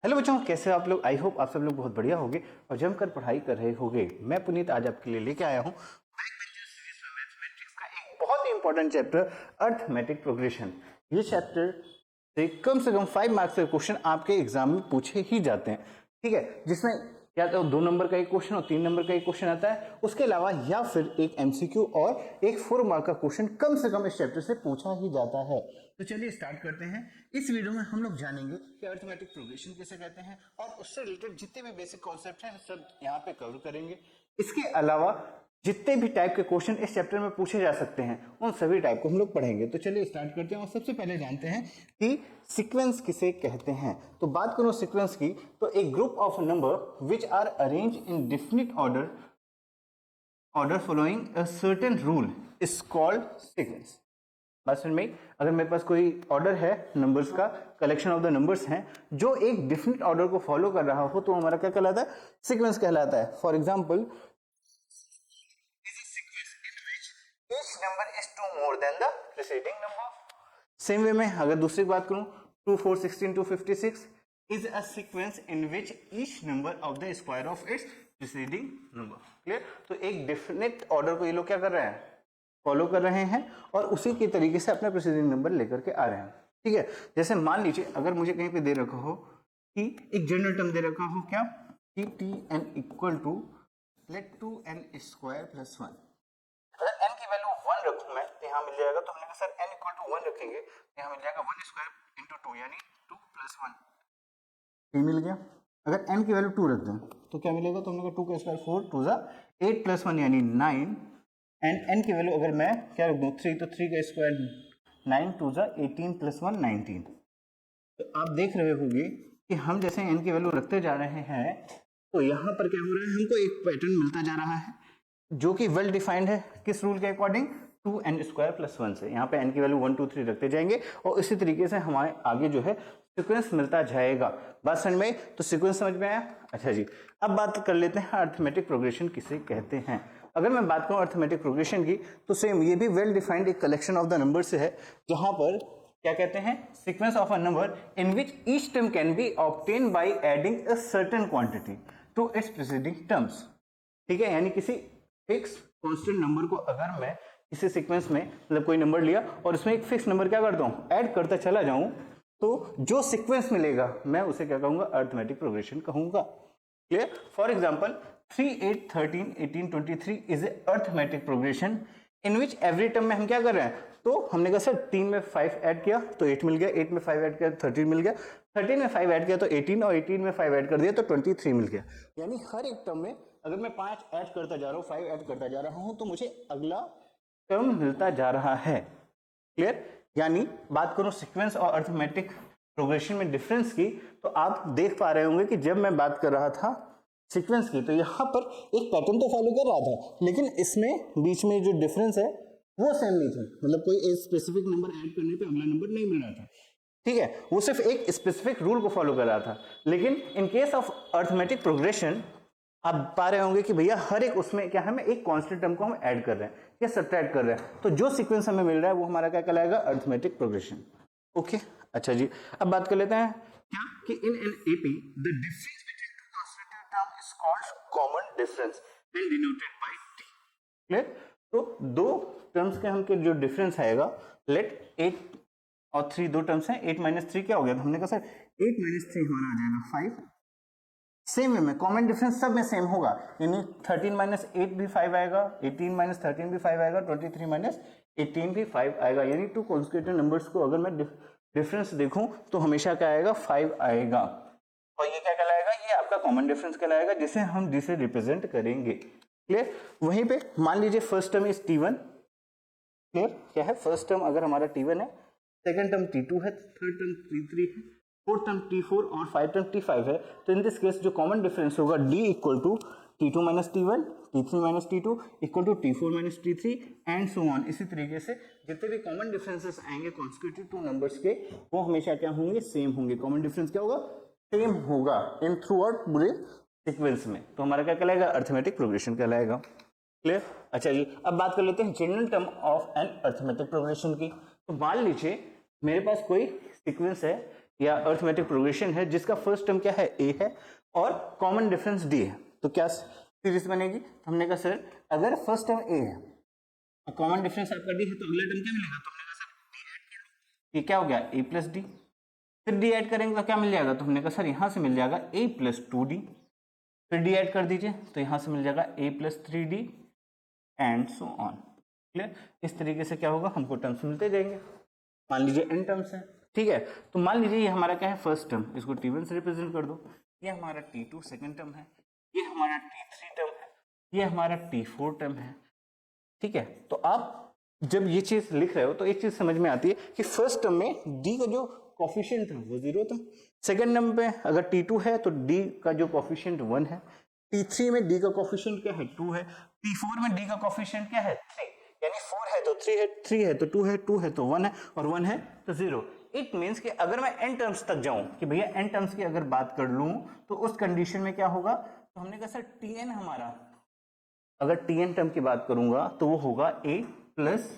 Hello बच्चों, कैसे हो आप लोग। आई होप आप सब लोग बहुत बढ़िया होंगे और जमकर पढ़ाई कर रहे होंगे। मैं पुनीत आज आपके लिए लेके आया हूँ सीरीज में मैथमेटिक्स का एक बहुत ही इंपॉर्टेंट चैप्टर अर्थमेटिक प्रोग्रेशन। ये चैप्टर से कम 5 मार्क्स के क्वेश्चन आपके एग्जाम में पूछे ही जाते हैं। ठीक है, जिसमें या तो 2 नंबर का एक क्वेश्चन और 3 नंबर का एक क्वेश्चन आता है, उसके अलावा या फिर एक एमसीक्यू और एक 4 मार्क का क्वेश्चन कम से कम इस चैप्टर से पूछा ही जाता है। तो चलिए स्टार्ट करते हैं। इस वीडियो में हम लोग जानेंगे कि अरिथमेटिक प्रोग्रेशन किसे कहते हैं और उससे रिलेटेड जितने भी बेसिक कॉन्सेप्ट हैं सब यहाँ पे कवर करेंगे। इसके अलावा जितने भी टाइप के क्वेश्चन इस चैप्टर में पूछे जा सकते हैं उन सभी टाइप को हम लोग पढ़ेंगे। तो चलिए स्टार्ट करते हैं और सबसे पहले जानते हैं कि सीक्वेंस किसे कहते हैं। तो बात करो सीक्वेंस की, तो एक group of number which are arrange in definite order following a certain rule is called sequence. बात समझ में? अगर मेरे पास कोई ऑर्डर है नंबर्स का, कलेक्शन ऑफ द नंबर्स हैं जो एक डिफिनिट ऑर्डर को फॉलो कर रहा हो, तो हमारा क्या कहलाता है? सीक्वेंस कहलाता है। For example, each number is 2 more than the preceding number. Same way में अगर दूसरी बात करूं, 2, 4, 16, 256 is a sequence in which each number of the square of its preceding number. Clear? तो एक definite order को ये लोग क्या कर रहे हैं? फॉलो कर रहे हैं और उसी के तरीके से अपना प्रीसीडिंग नंबर लेकर के आ रहे हैं। ठीक है, जैसे मान लीजिए अगर मुझे कहीं पे दे रखा हो कि एक जनरल टर्म दे रखा हो, क्या कि T N equal to let 2n square plus 1। अगर n की वैल्यू 1 रखूं मैं तो यहाँ मिल जाएगा, तो हमने कहा सर n इक्वल टू 1 रखेंगे तो यहाँ मिल जाएगा 1 स्क्वायर इंटू 2 यानी 2 प्लस 1, ये मिल गया। अगर n की वैल्यू 2 रख दें तो क्या मिलेगा, तो हमने कहा 2 का स्क्वायर 4, 2 जा 8 प्लस 1 यानी 9, एंड n की वैल्यू अगर मैं क्या रख दूं 3, तो 3 का स्क्वायर 9, 2 जा 18 प्लस 1 19। तो आप देख रहे होंगे कि हम जैसे n की वैल्यू रखते जा रहे हैं तो यहाँ पर क्या हो रहा है, हमको एक पैटर्न मिलता जा रहा है जो कि वेल डिफाइंड है। किस रूल के अकॉर्डिंग? 2n स्क्वायर प्लस 1 से। यहाँ पे n की वैल्यू 1 2 3 रखते जाएंगे और इसी तरीके से हमारे आगे जो है सीक्वेंस मिलता जाएगा। बात समझ में? तो सीक्वेंस समझ में आया? अच्छा जी, अब बात कर लेते हैं अरिथमेटिक प्रोग्रेशन किसे कहते हैं। अगर मैं बात करूं अरिथमेटिक प्रोग्रेशन की, तो सेम ये भी वेल डिफाइंड एक कलेक्शन ऑफ द नंबर से है, जहां पर क्या कहते हैं, sequence of a number in which each term can be obtain by adding a certain quantity to its preceding terms. ठीक है, यानी किसी फिक्स कांस्टेंट नंबर को अगर मैं किसी सीक्वेंस में मतलब कोई नंबर लिया और उसमें एक फिक्स नंबर क्या करता हूं, ऐड करता चला जाऊं, तो जो सीक्वेंस मिलेगा मैं उसे क्या कहूंगा, अरिथमेटिक प्रोग्रेशन कहूंगा। Clear? For example 3 8 13 18 23 is a arithmetic progression in which every term में हम क्या कर रहे हैं, तो हमने कहा सर 3 में 5 ऐड किया तो 8 मिल गया, 8 में 5 ऐड किया 13 मिल गया, 13 में 5 ऐड किया तो 18 और 18 में 5 ऐड कर दिया तो 23 मिल गया। यानी हर एक टर्म में अगर मैं 5 ऐड करता जा रहा हूं, 5 ऐड करता जा रहा हूं, तो मुझे अगला टर्म मिलता जा रहा है। क्लियर? यानी बात करूं सीक्वेंस और अरिथमेटिक प्रोग्रेशन में डिफरेंस की, तो आप देख पा रहे होंगे कि जब मैं बात कर रहा था सीक्वेंस की तो यहां पर एक पैटर्न तो फॉलो कर रहा था, लेकिन इसमें बीच में जो डिफरेंस है वो सेम नहीं था। मतलब कोई एक स्पेसिफिक नंबर ऐड करने पे अगला नंबर नहीं मिल रहा था। ठीक है, वो सिर्फ एक स्पेसिफिक रूल को फॉलो कर रहा था। लेकिन in case of arithmetic progression आप पा रहे होंगे कि भैया हर एक उसमें क्या है, हमें एक कांस्टेंट टर्म को हम ऐड कर रहे हैं या सब्ट्रैक्ट कर रहे हैं, तो जो सीक्वेंस हमें मिल रहा है वो हमारा क्या कहलाएगा, अरिथमेटिक प्रोग्रेशन। ओके, अच्छा जी, अब बात कर लेते हैं क्या कि in an AP the difference between two constant term is called common difference and denoted by T. Clear? तो दो टर्म्स के हमके जो डिफरेंस आएगा, लेट 8 और 3 दो टर्म्स हैं, 8 माइनस 3 क्या हो गया, तो हमने कहा सर 8 माइनस 3 हमारा आ जाएगा 5। सेम वे में कॉमन डिफरेंस सब में सेम होगा, यानी 13 माइनस 8 भी 5 आएगा, 18 माइनस 13 भी 5 आएगा, 23 माइनस 18 भी 5 आएगा। यानी टू कॉन्सेक्यूटिव नंबर्स को अगर मैं डिफरेंस देखूं तो हमेशा क्या आएगा, 5 आएगा। और ये क्या कहलाएगा, ये आपका कॉमन डिफरेंस कहलाएगा, जिसे हम जिसे रिप्रेजेंट करेंगे। क्लियर? वहीं पे मान लीजिए first term is T1। Clear? क्या है, फर्स्ट टर्म अगर हमारा T1 है, सेकंड टर्म T2 है, थर्ड टर्म T3 है, फोर्थ टर्म T4 और फाइव टर्म T5 है, तो इन दिस केस जो कॉमन डिफरेंस होगा D equal to T2 minus T1, T3 minus T2 equal to T4 minus T3 and so on. इसी तरीके से जितने भी कॉमन डिफरेंसेस आएंगे कॉन्सेक्यूटिव टू नंबर्स के, वो हमेशा क्या होंगे, सेम होंगे। कॉमन डिफरेंस क्या होगा, सेम होगा इन थ्रू आउट पूरे सीक्वेंस में। तो हमारा क्या कहलाएगा, अरिथमेटिक प्रोग्रेशन कहलाएगा। क्लियर? अच्छा जी, अब बात कर लेते हैं general term of an arithmetic progression की। तो मान लीजिए मेरे पास कोई सीक्वेंस है या अर्थमेटिक प्रोग्रेशन है जिसका फर्स्ट टर्म क्या है ए है और कॉमन डिफरेंस डी है, तो क्या सीरीज बनेगी? हमने कहा सर अगर फर्स्ट टर्म ए है और कॉमन डिफरेंस आपका डी है तो अगला टर्म क्या मिलेगा? तो हमने कहा सर डी ऐड कर लो, ये क्या हो गया ए प्लस डी, फिर डी ऐड करेंगे तो क्या मिल जाएगा? तो हमने कहा सर यहाँ से मिल जाएगा ए प्लस टू डी, फिर डी ऐड कर दीजिए तो यहाँ से मिल जाएगा a plus three d and so on. Clear? इस तरीके से क्या होगा, हमको टर्म्स मिलते जाएंगे। मान लीजिए n टर्म्स है, ठीक है, तो मान लीजिए ये हमारा क्या है फर्स्ट टर्म, इसको t1 से रिप्रेजेंट कर दो, ये हमारा t2 सेकंड टर्म है, ये हमारा t3 टर्म है, ये हमारा t4 टर्म है। ठीक है, तो आप जब ये चीज लिख रहे हो तो एक चीज समझ में आती है कि फर्स्ट टर्म में d का जो कोफिशिएंट था वो 0 था, सेकंड टर्म पे अगर t2 है तो d का जो कोफिशिएंट 1 है, t3 में d का कोफिशिएंट क्या है 2 है, t4 में d का कोफिशिएंट क्या है 3, यानी 4 है तो 3 है, 3 है तो 2 है, 2 है तो 1 है और 1 है तो 0। इट मीन्स कि अगर मैं n टर्म्स तक जाऊं कि भैया n टर्म्स की अगर बात कर लूं तो उस कंडीशन में क्या होगा? तो हमने कहा सर tn हमारा, अगर tn टर्म की बात करूंगा तो वो होगा a प्लस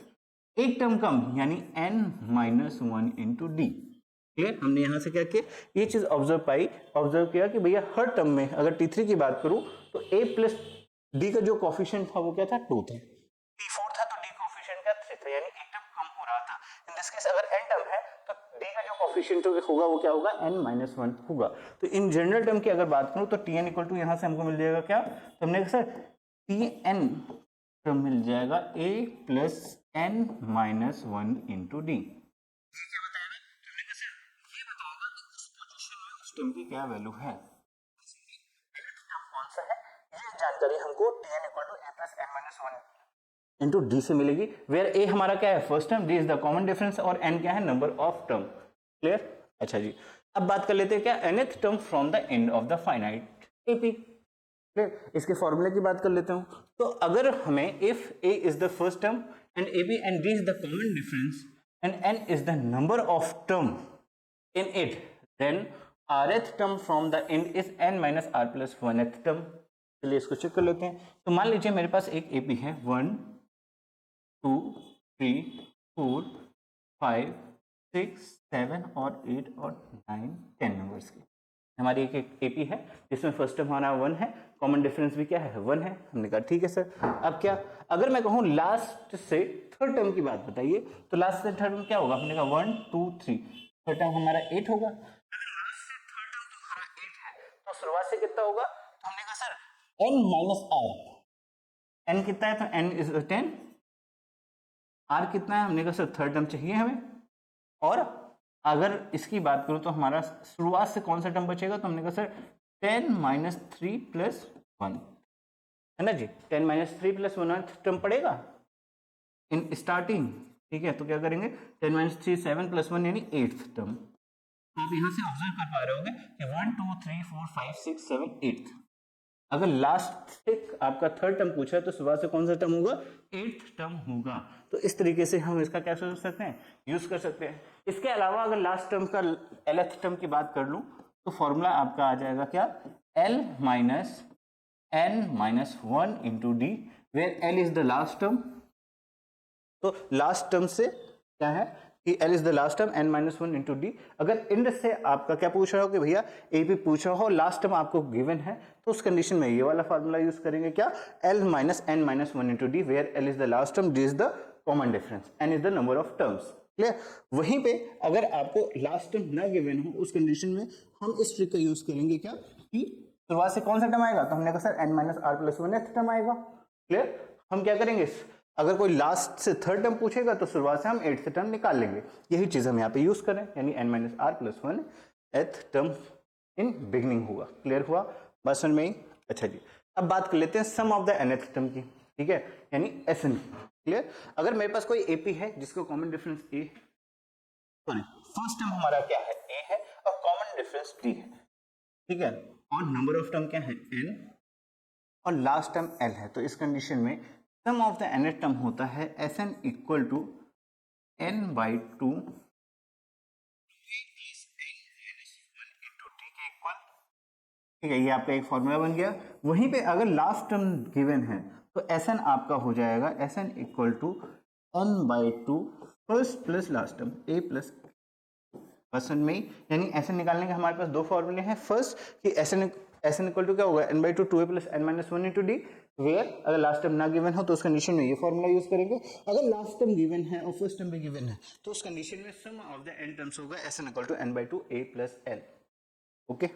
एक टर्म कम यानी n minus 1 into D. Clear? हमने यहां से क्या किया, ये चीज ऑब्जर्व किया कि भैया हर टर्म में अगर t3 की बात करूं तो a प्लस डी का जो कोफिशिएंट था वो क्या था 2 था, t4 था तो d कोफिशिएंट का 3 था, यानी एक टर्म कम हो रहा था। इन दिस केस अगर n टर्म है तो d का जो कोफिशिएंट होगा वो क्या होगा n माइनस 1 होगा। तो इन जनरल टर्म की अगर बात करूं तो tn इक्वल टू यहां से हमको मिल जाएगा क्या, तो हमने कहा सर tn टर्म मिल जाएगा a plus n minus 1 into D. Term की क्या वैल्यू है, कौन सा है, ये जानकारी हमको tn equal to a plus n minus 1 into D से मिलेगी, वेयर ए हमारा क्या है first term, D is the common difference और n क्या है नंबर ऑफ टर्म। क्लियर? अच्छा जी, अब बात कर लेते हैं क्या nth term from the end of the finite AP. Clear? इसके फॉर्मूले की बात कर लेते हूं, तो अगर हमें if a is the first term and ab and d is the common difference and n is the number of term in it, then rth term from the end is n minus r plus 1th term। चलिए इसको check कर लेते हैं। तो मान लीजिए मेरे पास एक AP है 1 2 3 4 5 6 7 और 8 और 9 10 नंबर्स की हमारी एक AP है जिसमें फर्स्ट टर्म हमारा 1 है, कॉमन डिफरेंस भी क्या है 1 है। हमने कहा ठीक है सर, अब क्या अगर मैं कहूँ लास्ट से थर्ड टर्म की बात बताइए, तो लास्ट से थर्ड टर्म क्या होगा? हमने कहा 1 2 3, थर्ड टर्म हमारा 8 होगा। अगर लास्ट से थर्ड टर्म तुम्हारा 8 है तो शुरुआत से कितना होगा? तो हमने कहा sir n minus r, n कितना है तो n इज 10, r कितना है? हमने कहा सर थर्ड टर्म चाहिए हमें, और अगर इसकी बात करूं तो हमारा शुरुआत से कौन सा टर्म बचेगा? तो हमने कहा सर 10 माइनस 3 प्लस 1 है ना जी, 10 माइनस 3 प्लस 1 टर्म पड़ेगा इन स्टार्टिंग। ठीक है, तो क्या करेंगे 10 माइनस 3 7 प्लस 1 यानी 8th टर्म। आप यहाँ से ऑब्जर्व कर पा रहे होंगे कि 1 2 3 4 5 6 7 8th, अगर लास्ट से आपका थर्ड टर्म पूछा है तो सुबह से कौन सा टर्म होगा? 8th टर्म होगा। तो इस तरीके से हम इसका क्या सोच सकते हैं, यूज कर सकते हैं। इसके अलावा अगर लास्ट टर्म का lth टर्म की बात कर लूं तो फॉर्मूला आपका आ जाएगा क्या, l minus n minus 1 into D, where l is the last term. तो लास्ट टर्म से क्या है कि l is the last term, n minus 1 into D. अगर इंड से आपका क्या पूछ रहा हो कि भैया AP पूछ रहा हो लास्ट टर्म आपको गिवन है, तो उस कंडीशन में ये वाला फार्मूला यूज करेंगे क्या, l minus n minus 1 into D, where l is the last term, d is the common difference, n is the number of terms. Clear? वहीं पे अगर आपको लास्ट टर्म ना गिवन हो उस कंडीशन में हम इस ट्रिक का यूज करेंगे क्या कि शुरुआत से कौन सा टर्म आएगा? तो हमने कहा sir n minus r plus 1th term आएगा। क्लियर? हम क्या करेंगे, अगर कोई लास्ट से थर्ड टर्म पूछेगा तो शुरुआत से हम 8th टर्म निकाल लेंगे, यही चीज हम यहाँ पे यूज करें, यानी n minus r plus 1th term in beginning हुआ। क्लियर हुआ? बात समझ में आई? अच्छा जी, अब बात कर लेते हैं सम ऑफ द nth टर्म की। ठीक है, यानी Sn। क्लियर? अगर मेरे पास कोई AP है जिसका कॉमन डिफरेंस A है, सॉरी फर्स्ट टर्म हमारा क्या है A है और कॉमन डिफरेंस D है, ठीक है, और नंबर ऑफ टर्म क्या है n और लास्ट टर्म l है, तो इस कंडीशन में sum of the nth term होता है Sn equal to n by 2 ठीक है, ये आपका एक फॉर्मूला बन गया। वहीं पे अगर लास्ट टर्म गिवन है तो Sn आपका हो जाएगा Sn equal to n by 2 first plus last term a plus, बस समझ में ही, यानी ऐसे निकालने के हमारे पास दो फॉर्मूले हैं। फर्स्ट कि एस एन इक्वल टू क्या होगा, n by two two A plus N minus one into D, where अगर लास्ट टर्म ना गिवन हो तो उस कंडीशन में ये फॉर्मूला यूज करेंगे, अगर लास्ट टर्म गिवन है और फर्स्ट टर्म भी गिवन है तो उस कंडीशन में sum of the N terms होगा S N equal to n by two A plus L. Okay,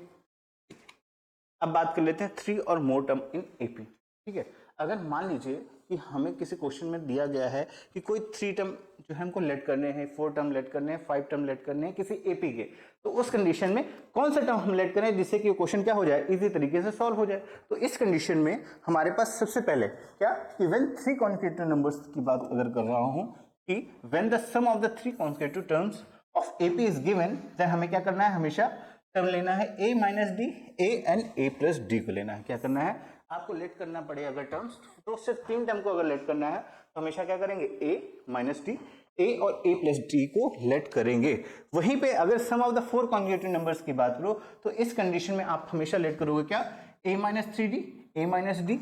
अब बात कर लेते हैं 3 और मोर टर्म इन एपी। ठीक है, अगर मान लीजिए कि हमें किसी क्वेश्चन में दिया गया है कि कोई 3 टर्म जो है हमको लेट करने हैं, 4 टर्म लेट करने हैं, 5 टर्म लेट करने हैं किसी एपी के, तो उस कंडीशन में कौन सा टर्म हम लेट करें जिससे कि क्वेश्चन क्या हो जाए, इजी तरीके से सॉल्व हो जाए। तो इस कंडीशन में हमारे पास सबसे पहले क्या, इवन 3 कॉन्सेक्यूटिव नंबर्स की बात अगर कर रहा हूं कि when the sum of the 3 consecutive terms of AP is given, then हमें क्या करना है, हमेशा टर्म लेना है a minus D, a and a plus D को लेना है। क्या करना है, आपको लेट करना पड़े अगर टर्म्स, तो सिर्फ 3 टर्म को अगर लेट करना है तो हमेशा क्या करेंगे, a माइनस डी, a और a प्लस डी को लेट करेंगे। वहीं पे अगर सम ऑफ द 4 कॉन्सेक्यूटिव नंबर्स की बात करो तो इस कंडीशन में आप हमेशा लेट करोगे क्या, a minus three D, a minus D,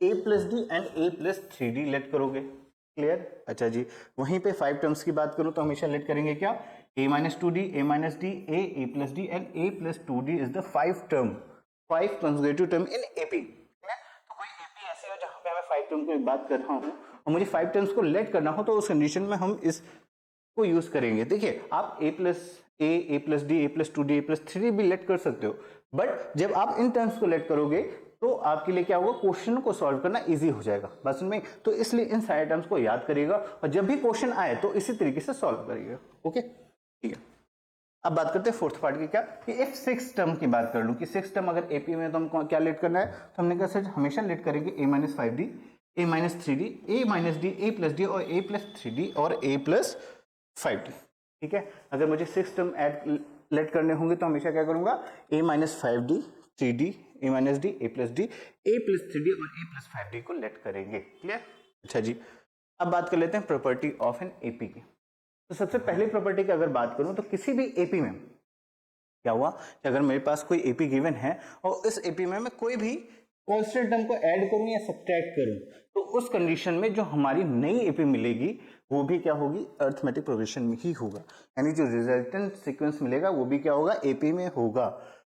a plus D and a plus three D let clear. क्लियर? अच्छा जी, वहीं पे 5 टर्म्स की बात करूं तो हमेशा लेट करेंगे क्या, a minus two D, a minus D, a plus D and a plus two D is the 5 term, 5 consecutive term in AP. तो कोई एपी ऐसे हो जहां पे हमें 5 टर्म की बात कर रहा हूं और मुझे 5 टर्म्स को लेट करना हो तो उस कंडीशन में हम इस को यूज करेंगे। देखिए आप a plus D, a plus two D, a plus three भी लेट कर सकते हो, बट जब आप इन टर्म्स को लेट करोगे तो आपके लिए क्या होगा, क्वेश्चन को सॉल्व करना इजी हो जाएगा। बस में तो इसलिए इन सारे टर्म्स को याद करिएगा और जब भी क्वेश्चन आए तो इसी तरीके से सॉल्व करिएगा। ओके, ठीक है। अब बात करते हैं फोर्थ पार्ट की, क्या कि इफ 6 टर्म की बात कर लूं कि 6 टर्म अगर एपी में तो हमको क्या लेट करना है, तो हमने कहा सर हमेशा लेट करेंगे a minus five D, a minus three D, a minus D, a plus D और a प्लस थ्री डी और a प्लस फाइव डी। ठीक है, अगर मुझे 6 टर्म ऐड लेट करने होंगे तो हमेशा क्या करूंगा, a minus five D, three D, a minus D, a plus D, a plus three D और a प्लस फाइव डी को लेट करेंगे। क्लियर? अच्छा जी, अब बात कर लेते हैं प्रॉपर्टी ऑफ एन एपी की। तो सबसे पहली प्रॉपर्टी की अगर बात करूं तो किसी भी एपी में क्या हुआ कि अगर मेरे पास कोई एपी गिवन है और इस एपी में मैं कोई भी कांस्टेंट टर्म को ऐड करूं या सब्ट्रैक्ट करूं, तो उस कंडीशन में जो हमारी नई एपी मिलेगी वो भी क्या होगी, अरिथमेटिक प्रोग्रेशन में ही होगा, यानी जो रिजल्टेंट सीक्वेंस मिलेगा वो भी क्या होगा, एपी में होगा।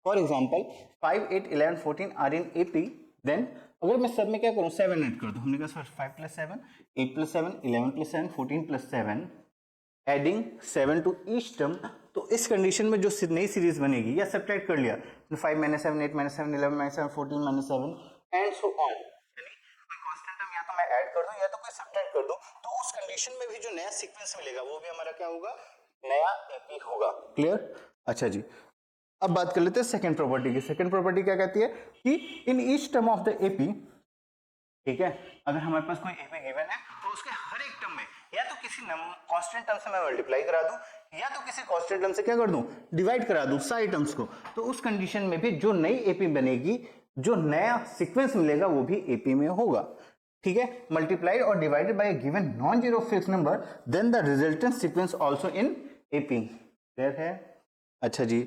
For example 5, 8, 11, 14 are in AP, then अगर मैं सब में क्या करूं, 7 ऐड कर दूं, हमने कहा 5 plus 7, 8 plus 7, 11 plus 7, 14 plus 7, adding 7 to each term, तो इस कंडीशन में जो नई सीरीज बनेगी, या सब्ट्रैक्ट कर लिया 5 minus 7, 8 minus 7, 11 minus 7, 14 minus 7 and so on, यानी कोई कांस्टेंट टर्म या तो मैं ऐड कर दूं या तो कोई सब्ट्रैक्ट कर दूं, तो उस कंडीशन में भी जो नया सीक्वेंस मिलेगा वो भी हमारा क्या होगा, नया एपी होगा। क्लियर? अच्छा जी, अब बात कर लेते हैं सेकंड प्रॉपर्टी की। सेकंड प्रॉपर्टी क्या कहती है कि in each term of the AP, ठीक है, अगर हमारे पास कोई एपी गिवन है तो उसके हर एक टर्म में या तो किसी कांस्टेंट टर्म से मैं मल्टीप्लाई करा दूं या तो किसी कांस्टेंट टर्म से क्या कर दूं, डिवाइड करा दूं सारे टर्म्स को, तो उस कंडीशन में भी जो नई एपी बनेगी, जो नया सीक्वेंस मिलेगा वो भी एपी में होगा। ठीक है, मल्टीप्लाइड और divided by given non zero fix number, then the resultant sequence also in AP. Clear है? अच्छा जी,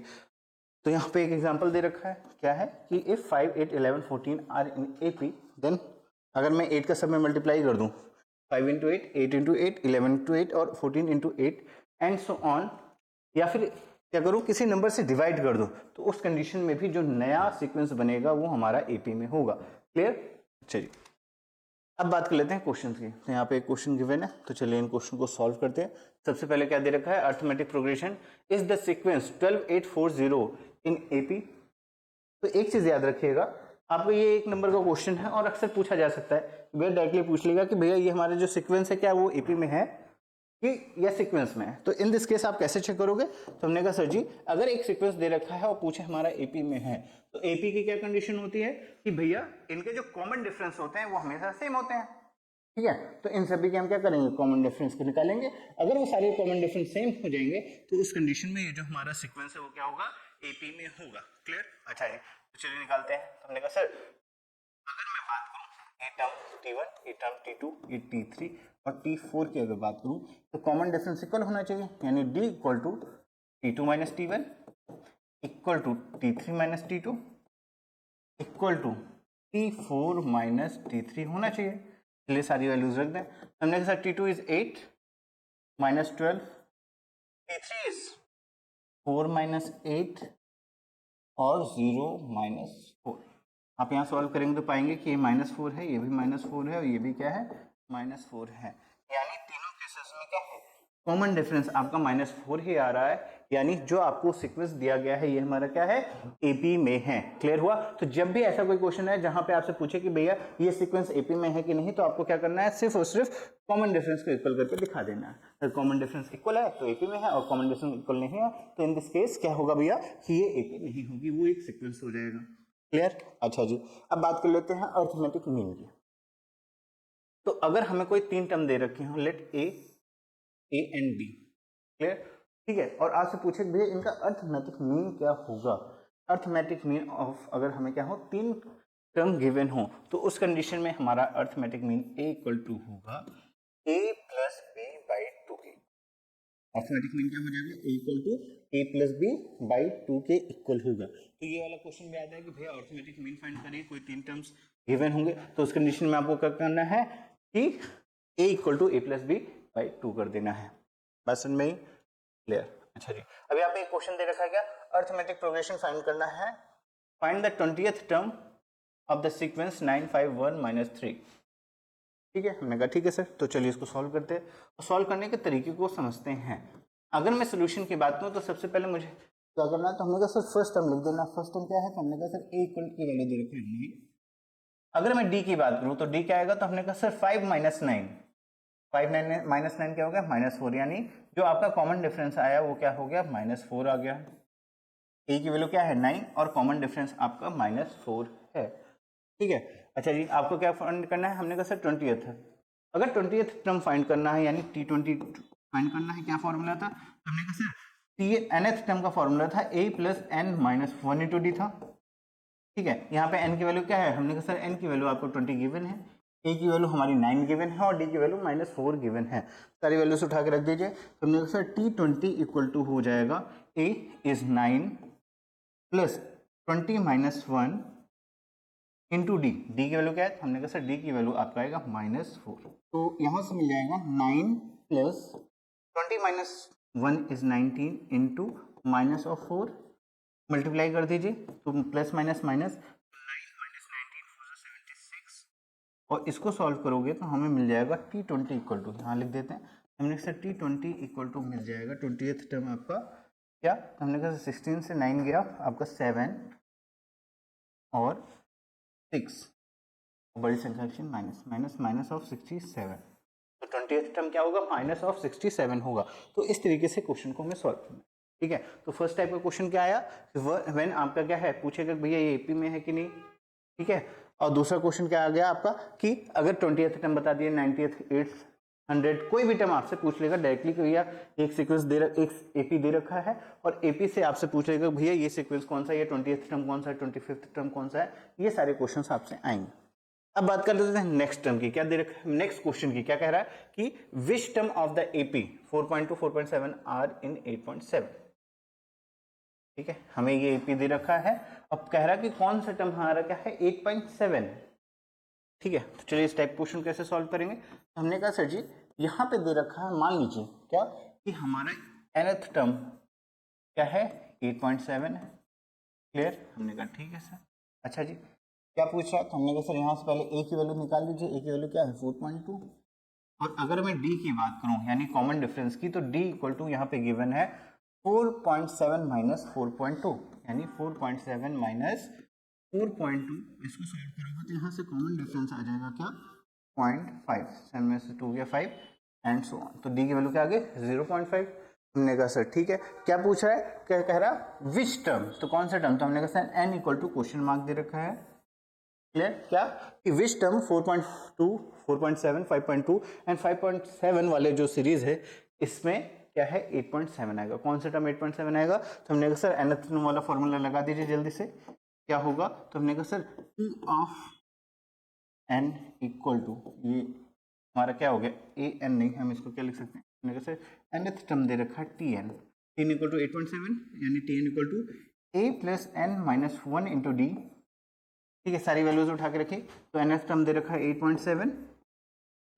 तो यहाँ पे एक एग्जांपल दे रखा है, क्या है कि if 5, 8, 11, 14 are in AP, then अगर मैं 8 का सब में मल्टीप्लाई कर दूं, 5 इंटू 8, 8 इंटू 8, 11 इंटू 8 और 14 इंटू 8 एंड सो ऑन, या फिर क्या करूं, किसी नंबर से डिवाइड कर दूं, तो उस कंडीशन में भी जो नया सीक्वेंस बनेगा वो हमारा एपी में होगा। क्लियर? चलिए अब बात कर लेते हैं क्वेश्चन की। तो यहाँ पे एक क्वेश्चन गिवन है, तो चलिए इन क्वेश्चन को सॉल्व करते हैं। सबसे पहले क्या दे रखा है, arithmetic progression is the sequence 12, 8, 4, 0 in AP. तो एक चीज याद रखिएगा, आपको ये एक नंबर का क्वेश्चन है और अक्सर पूछा जा सकता है, भैया डायरेक्टली पूछ लेगा कि भैया ये हमारा जो सीक्वेंस है क्या वो एपी में है कि या सीक्वेंस में है। तो इन दिस केस आप कैसे चेक करोगे, तो हमने कहा सर जी अगर एक सीक्वेंस दे रखा है और पूछे हमारा एपी में है, तो एपी की क्या कंडीशन होती है कि भैया इनके जो कॉमन डिफरेंस होते हैं वो हमेशा सेम होते हैं। ठीक है, तो इन सभी के हम क्या करेंगे, कॉमन डिफरेंस को निकालेंगे। अगर वो सारे कॉमन डिफरेंस सेम हो जाएंगे तो उस कंडीशन में ये जो हमारा सीक्वेंस है वो क्या होगा, एपी में होगा। क्लियर? अच्छा जी, तो चलिए निकालते हैं। तो हमने कहा सर अगर मैं बात करूं a term T1, a term T2, A T3 और T4 की अगर बात करूं तो कॉमन डिफरेंस इक्वल होना चाहिए, यानी D equal to T2 minus T1 equal to T3 minus T2 equal to T4 minus T3 होना चाहिए। चलिए सारी वैल्यूज रख दें। हमने कहा T2 is 8 minus 12, T3 is 4 minus 8 और 0 माइनस 4। आप यहाँ सॉल्व करेंगे तो पाएंगे कि ये -4 है, ये भी -4 है और ये भी क्या है -4 है। यानी तीनों केसेस में क्या है कॉमन डिफरेंस आपका -4 ही आ रहा है। यानी जो आपको सीक्वेंस दिया गया है ये हमारा क्या है एपी में है। क्लियर हुआ? तो जब भी ऐसा कोई क्वेश्चन है जहां पे आपसे पूछे कि भैया ये सीक्वेंस एपी में है कि नहीं, तो आपको क्या करना है सिर्फ और सिर्फ कॉमन डिफरेंस को इक्वल करके दिखा देना है। अगर कॉमन डिफरेंस इक्वल है तो एपी में है और कॉमन डिफरेंस इक्वल नहीं है तो इन दिस केस क्या होगा भैया कि ये एपी नहीं होगी, वो एक सीक्वेंस हो जाएगा। क्लियर? अच्छा जी, अब बात कर लेते हैं अरिथमेटिक मीन की। तो अगर हमें कोई तीन टर्म दे रखे हो, let A and B. Clear? ठीक है, और आपसे पूछे भैया इनका अरिथमेटिक मीन क्या होगा। अरिथमेटिक मीन ऑफ अगर हमें क्या हो तीन टर्म गिवन हो तो उस कंडीशन में हमारा arithmetic mean A equal to होगा a plus B by 2a। Arithmetic mean क्या हो जाएगा a equal to a plus B by 2 के इक्वल होगा। तो ये वाला क्वेश्चन भी आता है कि भैया अरिथमेटिक मीन फाइंड करिए, कोई तीन टर्म्स गिवन होंगे तो उस कंडीशन में आपको क्या करना है कि a equal to a plus B by 2 कर देना है। बस समझ में? क्लियर? अच्छा जी, अभी आप एक क्वेश्चन दे रखा है क्या अरिथमेटिक प्रोग्रेशन फाइंड करना है। Find the 20th term of the sequence 951 - 3। ठीक है, हमने कहा ठीक है सर, तो चलिए इसको सॉल्व करते हैं और सॉल्व करने के तरीके को समझते हैं। अगर मैं सोल्यूशन की बात करूं तो सबसे पहले मुझे क्या करना है, तो हमने कहा सर फर्स्ट टर्म लिख देना। फर्स्ट टर्म क्या है, तो हमने कहा सर a इक्वल की वैल्यू दे रखी है। अगर मैं d की बात करूं तो d क्या आएगा, तो हमने कहा सर 5 - 9 5 -9 क्या हो गया -4, यानी जो आपका कॉमन डिफरेंस आया वो क्या हो गया -4 आ गया। a की वैल्यू क्या है 9 और कॉमन डिफरेंस आपका -4 है। ठीक है, अच्छा जी, आपको क्या फाइंड करना है, हमने कहा सर 20th है। अगर 20th टर्म फाइंड करना है यानी T20 फाइंड करना है, क्या फॉर्मूला था, तो हमने कहा सर nth टर्म का फॉर्मूला था a plus n minus 1 into D था। ठीक है, यहाँ पे n की वैल्यू क्या है, हमने कहा सर n की वैल्यू आपको 20 गिवन है, a की वैल्यू हमारी 9 गिवन है और d की वैल्यू -4 गिवन है। सारी वैल्यूज उठा के रख दीजिए। तो हमने कहा सर T20 इक्वल टू हो जाएगा a is 9 plus 20 minus 1 into D. D की वैल्यू क्या है, हमने कहा सर डी की वैल्यू आपका आएगा -4। तो यहाँ से मिल जाएगा 9 plus 20 minus 1 is 19 into minus of 4 multiply कर दीजिए तो प्लस माइनस माइनस 9 माइनस 19 4 76 और इसको सॉल्व करोगे तो हमें मिल जाएगा T20 इक्वल टू, यहाँ लिख देते हैं हमने सर T20 इक्वल टू मिल जाएगा 20th टर्म आपका क्या, हमने कहा 16 से 9 गया आपका 7 और 6 बड़ी संख्या की माइनस माइनस माइनस ऑफ 67, तो 20th टर्म क्या होगा माइनस ऑफ 67 होगा। तो इस तरीके से क्वेश्चन को हमें सॉल्व करना है। ठीक है, तो फर्स्ट टाइप का क्वेश्चन क्या आया, व्हेन आपका क्या है पूछेगा भैया ये एपी में है कि नहीं। ठीक है, और दूसरा क्वेश्चन क्या आ गया आपका कि अगर 20th टर्म बता दिए 90th 800 कोई भी टर्म आपसे पूछ लेगा डायरेक्टली कि भैया एक सीक्वेंस एक एपी दे रखा है और एपी से आपसे पूछ लेगा भैया ये सीक्वेंस कौन सा है, ये 20th टर्म कौन सा है, 25th टर्म कौन सा है, ये सारे क्वेश्चंस आपसे आएंगे। अब बात कर लेते हैं नेक्स्ट टर्म की, क्या दे रखा है नेक्स्ट क्वेश्चन की, क्या कह रहा है कि which term of the AP 4.2 4.7 are in 8.7। ठीक है, हमें ये एपी दे रखा है, अब कह रहा है कि कौन सा टर्म हमारा क्या है 8.7। ठीक है, तो चलिए इस टाइप क्वेश्चन कैसे सॉल्व करेंगे। तो हमने कहा सर जी यहाँ पे दे रखा है, मान लीजिए क्या कि हमारा nth टर्म क्या है 8.7 है। क्लियर? हमने कहा ठीक है सर। अच्छा जी, क्या पूछ रहा है, तो हमने कहा सर यहाँ से पहले a की वैल्यू निकाल लीजिए, a की वैल्यू क्या है 4.2 और अगर मैं d की बात करूँ यानी कॉमन डिफरेंस की, तो d इक्वल टू यहाँ पे गिवन है 4.7 माइनस 4.2 यानी 4.7 माइनस 4.2। इसको सॉल्व करोगे तो यहाँ से कॉमन डिफरेंस आ जाएगा क्या 0.5, 7 में से 2 गया 5 एंड सो ऑन। तो d की वैल्यू क्या आ गई 0.5। हमने कहा सर ठीक है, क्या पूछ रहा है, क्या कह रहा है विच टर्म, तो कौन सा टर्म, तो हमने कहा sir n equal to question mark दे रखा है। क्लियर? क्या कि विच टर्म 4.2 4.7 5.2 एंड 5.7 वाले जो सीरीज है इसमें क्या है 8.7 आएगा, कौन सा टर्म 8.7 आएगा, तो हमने कहा सर nth टर्म वाला फॉर्मूला लगा दीजिए जल्दी से, क्या होगा, तो हमने कहा sir P of n equal to ये हमारा क्या हो गया ए एन, नहीं हम इसको क्या लिख सकते हैं, हमने कहा सर nth टर्म दे रखा है Tn, Tn इक्वल टू 8.7 यानी Tn equal to a plus n minus 1 into D. ठीक है, सारी वैल्यूज उठा के रखी, तो nth टर्म दे रखा है 8.7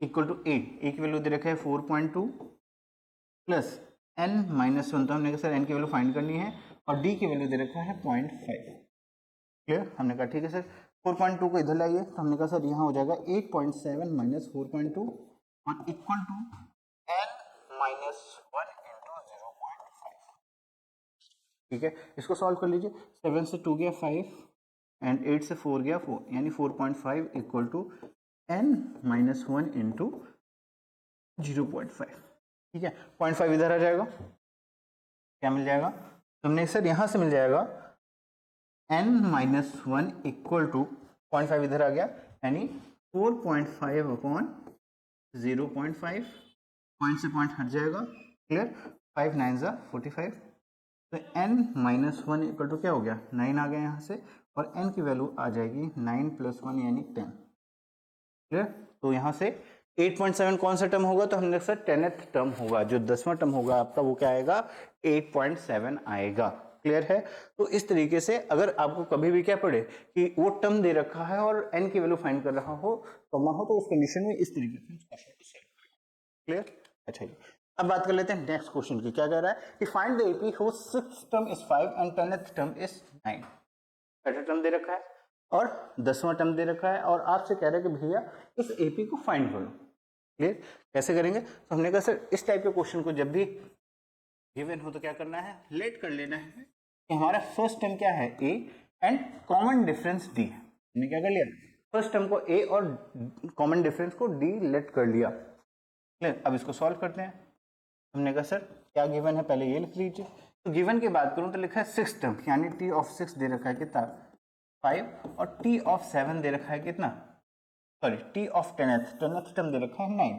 इक्वल टू a की वैल्यू दे रखा है 4.2 प्लस n माइनस वन, तो हमने कहा सर n की वैल्यू फाइंड करनी है और d की वैल्यू दे रखा है 0.5। क्लियर, हमने कहा ठीक है सर। 4.2 को इधर लाइए, तो हमने कहा सर यहाँ हो जाएगा 8.7 माइनस 4.2 और equal to n minus 1 into 0.5। ठीक है, इसको सॉल्व कर लीजिए। 7 से 2 गया 5 एंड 8 से 4 गया 4, यानी 4.5 equal to n minus 1 into 0.5। ठीक है, 0.5 इधर आ जाएगा, क्या मिल जाएगा, तो हमने सर यहाँ से मिल जाएगा n माइनस 1 इक्वल टू 0.5 इधर आ गया, यानी 4.5 अपॉन 0.5, पॉइंट से पॉइंट हट जाएगा। क्लियर, 5 9 ज़ा 45, तो n माइनस 1 इक्वल टू क्या हो गया, 9 आ गया यहाँ से, और n की वैल्यू आ जाएगी 9 प्लस 1 यानी 10। क्लियर, तो यहाँ से 8.7 कौन सा टर्म होगा, तो हमने सर 10th टर्म होगा, जो 10वां टर्म होगा आपका वो क्या आएगा, 8.7 आएगा। क्लियर है, तो इस तरीके से अगर आपको कभी भी क्या पड़े कि वो टर्म दे रखा है और n की वैल्यू फाइंड कर रहा हो कॉमा हो, तो उस कंडीशन में इस तरीके से क्वेश्चन को सॉल्व करें। क्लियर, अच्छा जी, अब बात कर लेते हैं नेक्स्ट क्वेश्चन की। क्या कह रहा है कि find the AP whose 6th term is 5 and 10th term is 9। पहला टर्म दे रखा है और 10वां टर्म दे रखा है और आपसे कह रहा है कि भैया इस एपी को फाइंड करो। क्लियर, कैसे करेंगे, तो हमने कहा सर इस टाइप के क्वेश्चन को जब भी गिवन हो तो क्या करना है, लेट कर लेना है कि हमारा फर्स्ट टर्म क्या है a and common difference d है। हमने क्या कर लिया, फर्स्ट टर्म को a और कॉमन डिफरेंस को d लेट कर लिया। क्लियर, अब इसको सॉल्व करते हैं। हमने कहा सर क्या गिवन है, पहले ये लिख लीजिए। तो गिवन की बात करूं तो लिखा है 6 टर्म, यानी t ऑफ 6 दे रखा है कितना 5 और t ऑफ 7 दे रखा है कितना, sorry t of 10th term दे रखा है 9,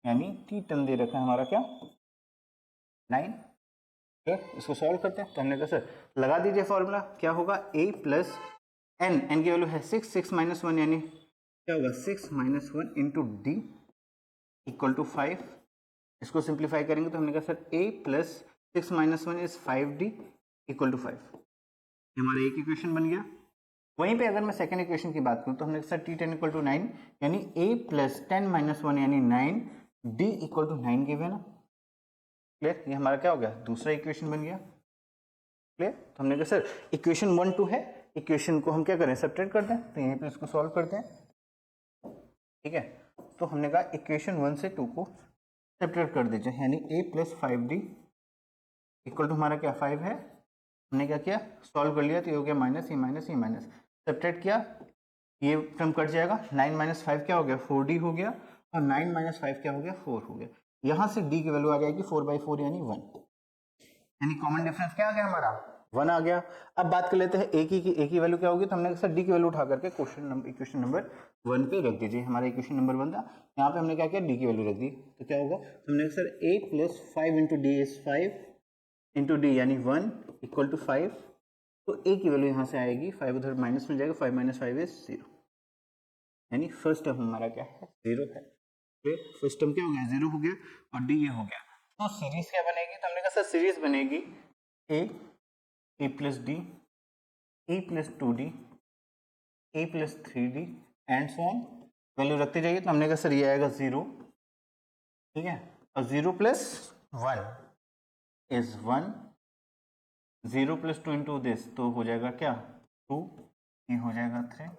यानी t टर्म दे रखा है हमारा क्या 9। इसको सॉल्व करते हैं, तो हमने कहा सर लगा दीजिए फॉर्मूला, क्या होगा a प्लस n, n की वैल्यू है 6, 6 माइनस 1 यानी क्या होगा 6 minus 1 into D equal to 5। इसको सिंप्लीफाई करेंगे तो हमने कहा sir a plus 6 minus 1 is 5d equal to 5, हमारा एक इक्वेशन बन गया। वहीं पे अगर मैं सेकंड इक्वेशन की बात करूं तो हमने सर t10 इक्वल टू 9, यानी a प्लस 10 माइनस 1 यानी 9 d इक्वल टू 9 गिवन है। क्लियर, ये हमारा क्या हो गया, दूसरा इक्वेशन बन गया। क्लियर, तो हमने कहा सर इक्वेशन 1 2 है, इक्वेशन को हम क्या करें सब्ट्रैक्ट करते हैं, तो यहीं पे इसको सॉल्व करते हैं। ठीक है, तो हमने कहा इक्वेशन 1 से 2 को सब्ट्रैक्ट कर दीजिए, यानी a plus 5d equal to हमारा क्या 5 है। हमने क्या किया, सॉल्व कर लिया, तो ये हो गया माइनस ये माइनस ये माइनस, सब्ट्रैक्ट किया, ये टर्म कट जाएगा, 9 माइनस 5 क्या हो गया 4d हो गया, और 9 माइनस 5 क्या हो गया 4 हो गया। यहाँ से d की वैल्यू आ जाएगी 4/4 यानी 1, यानी कॉमन डिफरेंस क्या आ गया हमारा 1 आ गया। अब बात कर लेते हैं a की वैल्यू क्या होगी, तो हमने सर d की वैल्यू उठा करके इक्वेशन नंबर 1 पे रख दीजिए। हमारा इक्वेशन नंबर 1 था, यहाँ पे हमने क्या किया d की वैल्यू रख दी, तो क्या होगा, हमने sir a plus 5 into D is 5 into D यानी 1 इक्वल टू 5, तो a की वैल्यू यहाँ से आएगी 5 उधर माइनस में जाएगा, 5 माइनस 5 इज 0, यानी फर्स्ट टर्म हमारा क्या है 0 है। फर्स्ट टर्म क्या हो गया 0 हो गया और d ये हो गया, तो सीरीज क्या बनेगी, तो हमने कहा सर सीरीज बनेगी a plus D, e plus 2d, a plus 3d and so on, value रखते जाइए। तो हमने कहा सर ये आएगा 0, ठीक है, और 0 plus 1 is 1, 0 plus 2 into this तो हो जाएगा क्या 2, ये हो जाएगा 3।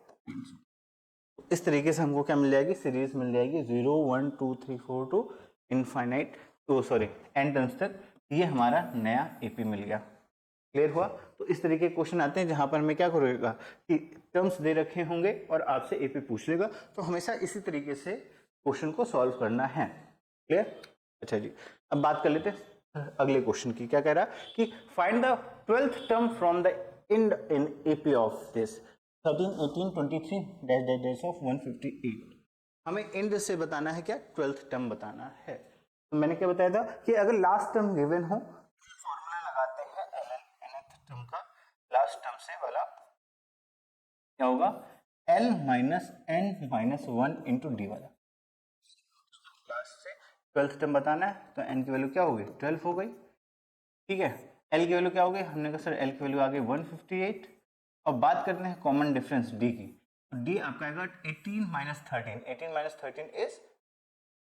इस तरीके से हमको क्या मिल जाएगी, सीरीज मिल जाएगी 0 1 2 3 4 टू इनफाइनाइट, तो सॉरी एन टर्म्स तक, ये हमारा नया एपी मिल गया। क्लियर हुआ, तो इस तरीके के क्वेश्चन आते हैं जहां पर हमें क्या करेगा कि टर्म्स दे रखे होंगे और आपसे एपी पूछ लेगा, तो हमेशा इसी तरीके से क्वेश्चन को सॉल्व करना है। क्लियर, अच्छा जी, अब बात कर लेते हैं अगले क्वेश्चन की। क्या कह रहा है कि find the 12th term from the end in AP of this 13 18 23 dash dash dash of 158। हमें इंड से बताना है क्या 12th टर्म बताना है। तो मैंने क्या बताया था कि अगर लास्ट टर्म गिवन हो फॉर्मूला लगाते हैं nth टर्म का, लास्ट टर्म से वाला क्या होगा l minus n minus 1 into D वाला, लास्ट से 12th टर्म बताना है, तो n की वैल्यू क्या हो गई 12 हो गई। ठीक है, l की वैल्यू क्या हो गई, हमने कहा सर l की वैल्यू आ गई 158। और बात करते हैं कॉमन डिफरेंस d की, तो d आपका आएगा 18 माइनस 13, 18 माइनस 13 इज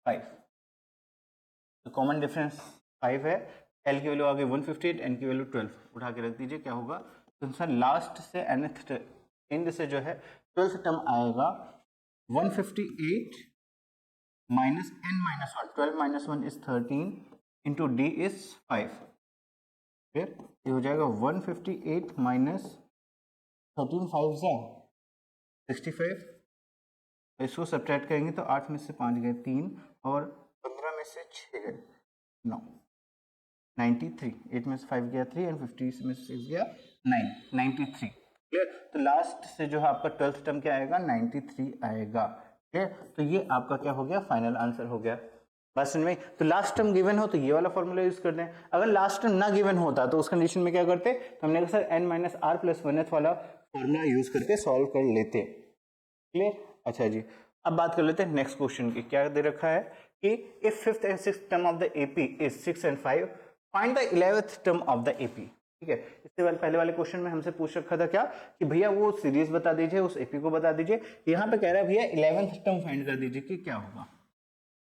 5, तो कॉमन डिफरेंस 5 है, L की वैल्यू आ गई 158, N की वैल्यू 12, उठा के रख दीजिए, क्या होगा तो सर लास्ट से nth एंड से जो है 12th टर्म आएगा 158 minus n minus 1, 12 minus 1 is 13 into d is 5, फिर ये हो जाएगा 158 माइनस 13 5 जा 65, इसको सब्ट्रैक्ट करेंगे तो 8 में से 5 गए 3 और 15 में से 6 गए 9, 93, 8 में से 5 गया 3 एंड 50 में से 6 गया 9, 93, क्लियर। तो लास्ट से जो है आपका 12th टर्म क्या आएगा 93 आएगा, क्लियर। तो ये आपका क्या हो गया फाइनल आंसर हो गया, बात समझ में। तो लास्ट टर्म गिवन हो तो ये वाला फॉर्मूला यूज करते हैं, अगर लास्ट टर्म ना गिवन होता तो उस कंडीशन में क्या करते, तो हमने कहा sir n minus R plus 1th वाला फॉर्मूला यूज करके सॉल्व कर लेते, क्लियर। अच्छा जी, अब बात कर लेते हैं नेक्स्ट क्वेश्चन की, क्या दे रखा है कि if 5th and 6th term of the AP is 6 and 5, find the 11th term of the AP, ठीक है। इससे पहले वाले क्वेश्चन में हमसे पूछ रखा था क्या कि भैया वो सीरीज बता दीजिए, उस एपी को बता दीजिए, यहाँ पे कह रहा है भैया 11th टर्म फाइंड कर दीजिए कि क्या होगा।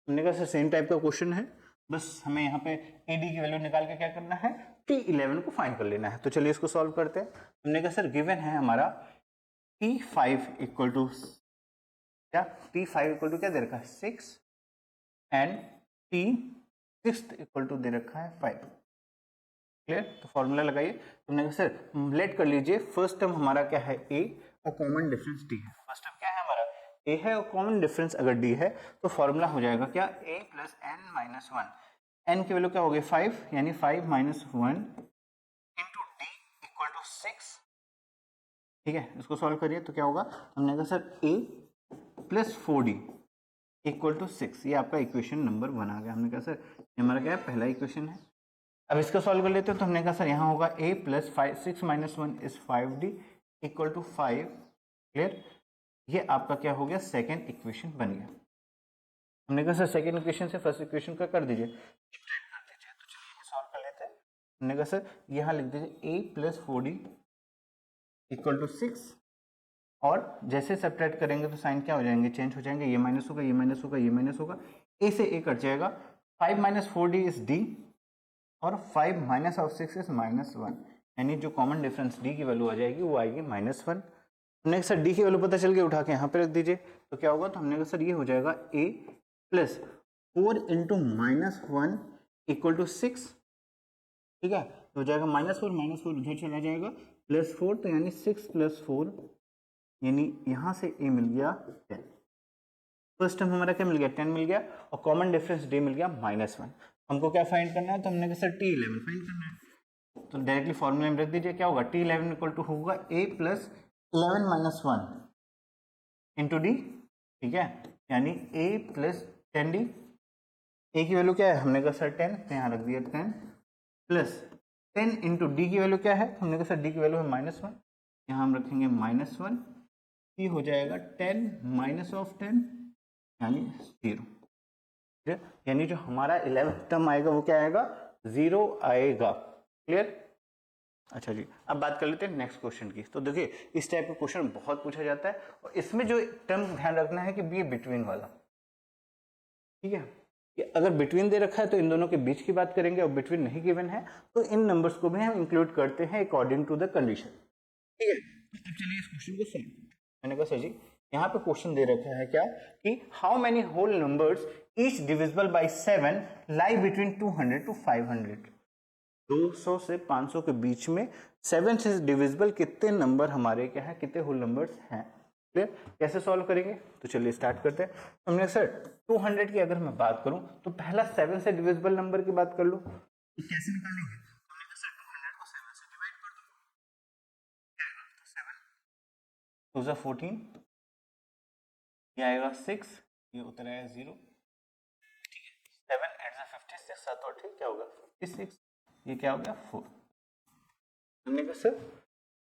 हमने कहा सर सेम टाइप का क्वेश्चन है, बस हमें यहाँ पे एडी की वैल्यू निकाल के क्या करना है, T11 को फाइंड कर लेना है। तो चलिए इसको सॉल्व करते हैं। हमने कहा सर गिवन है हमारा T5 इक्वल टू क्या, T5 इक्वल टू क्या दे रखा है 6 एंड T6 इक्वल टू दे रखा है 5, क्लियर। तो फॉर्मूला लगाइए। तुमने कहा सर लेट कर लीजिए, फर्स्ट टर्म हमारा क्या है A और कॉमन डिफरेंस D है। फर्स्ट टर्म क्या है हमारा A है और कॉमन डिफरेंस अगर D है तो फॉर्मूला हो जाएगा क्या A plus n minus 1, n की वैल्यू क्या हो गई 5, यानी 5 minus 1 into D equal to 6, ठीक है। इसको सॉल्व करिए तो क्या होगा, हमने कहा sir A plus 4D equal to 6, ये आपका इक्वेशन नंबर 1 आ गया। हमने कहा सर ये हमारा क्या है पहला इक्वेशन है। अब इसको सॉल्व कर लेते हैं, तो हमने कहा सर यहाँ होगा A plus 6 minus 1 is 5D equal to 5, clear. ये आपका क्या हो गया सेकेंड इक्वेशन बन गया। हमने कहा सर सेकेंड इक्वेशन से फर्स्ट इक्वेशन का कर दीजिए, तो चलिए सॉल्व कर लेते हैं। हमने कहा सर यहाँ लिख दीजिए A plus 4D equal to 6, और जैसे सब्ट्रैक्ट करेंगे तो साइन क्या हो जाएंगे, चेंज हो जाएंगे, ये माइनस होगा, ये माइनस होगा, ये माइनस होगा, A से A कट जाएगा, 5 माइनस 4D इज D और 5 माइनस ऑफ 6 इज माइनस 1, यानी जो कॉमन डिफरेंस D की वैल्यू आ जाएगी वो आएगी माइनस 1। हमने कहा सर D की वैल्यू पता चल गई, उठा के यहाँ पे रख दीजिए, तो क्या होगा, तो हमने कहा सर ये हो जाएगा A plus 4 into minus 1 equal to 6, ठीक है। तो हो जाएगा माइनस 4 उधर चला जाएगा, प्लस 4, तो यानी 6 प्लस 4, यानी यहाँ से A मिल गया 10, फर्स्ट टर्म हमारा क्या मिल गया 10 मिल गया, और कॉमन डिफरेंस D मिल गया माइनस 1। हमको क्या फाइंड करना है, तो हमने कहा सर T11 फाइंड करना है, तो डायरेक्टली फॉर्मूला में रख दीजिए, क्या होगा T11 इक्वल टू होगा A plus 11 minus 1 into D, ठीक है, यानी A प्लस 10D। A की वैल्यू क्या है, हमने कहा सर 10, तो यहाँ रख दिया 10 प्लस 10 इंटू D की वैल्यू क्या है, हमने कहा सर D की वैल्यू है माइनस 1, यहाँ हम रखेंगे माइनस 1, ये हो जाएगा 10 माइनस ऑफ 10 यानी 0, यानी जो हमारा 11th टर्म आएगा वो क्या आएगा 0 आएगा, क्लियर। अच्छा जी, अब बात कर लेते हैं नेक्स्ट क्वेश्चन की। तो देखिए इस टाइप का क्वेश्चन बहुत पूछा जाता है, और इसमें जो टर्म ध्यान रखना है कि बी बिटवीन वाला, ठीक है, कि अगर बिटवीन दे रखा है तो इन दोनों के बीच की बात करेंगे, और बिटवीन नहीं गिवन है तो इन नंबर्स को भी हम इंक्लूड करते हैं अकॉर्डिंग टू द कंडीशन, ठीक है। तो अब चलिए इस क्वेश्चन को सॉल्व। मैंने कहा सर जी यहाँ पे क्वेश्चन दे रखा है क्या कि how many whole numbers each divisible by 7 lie between 200 to 500, 200 से 500 के बीच में 7 से डिविजिबल कितने नंबर हमारे क्या है, कितने होल नंबर्स हैं, क्लियर। कैसे सॉल्व करेंगे, तो चलिए स्टार्ट करते हैं। हमने सर 200 की अगर मैं बात करूं तो पहला 7 से डिविजिबल नंबर की बात कर लो, तो कैसे निकालेंगे, हमने कहा सर 200 को 7 से डिवाइड कर दो, क्या आएगा, तो 7 2 जा 14, ये आएगा 6, ये उतर आएगा 0, ठीक है, 7 8 जा 56, 7 और ठीक क्या होगा 56, ये क्या हो गया 4। हमने कहा सर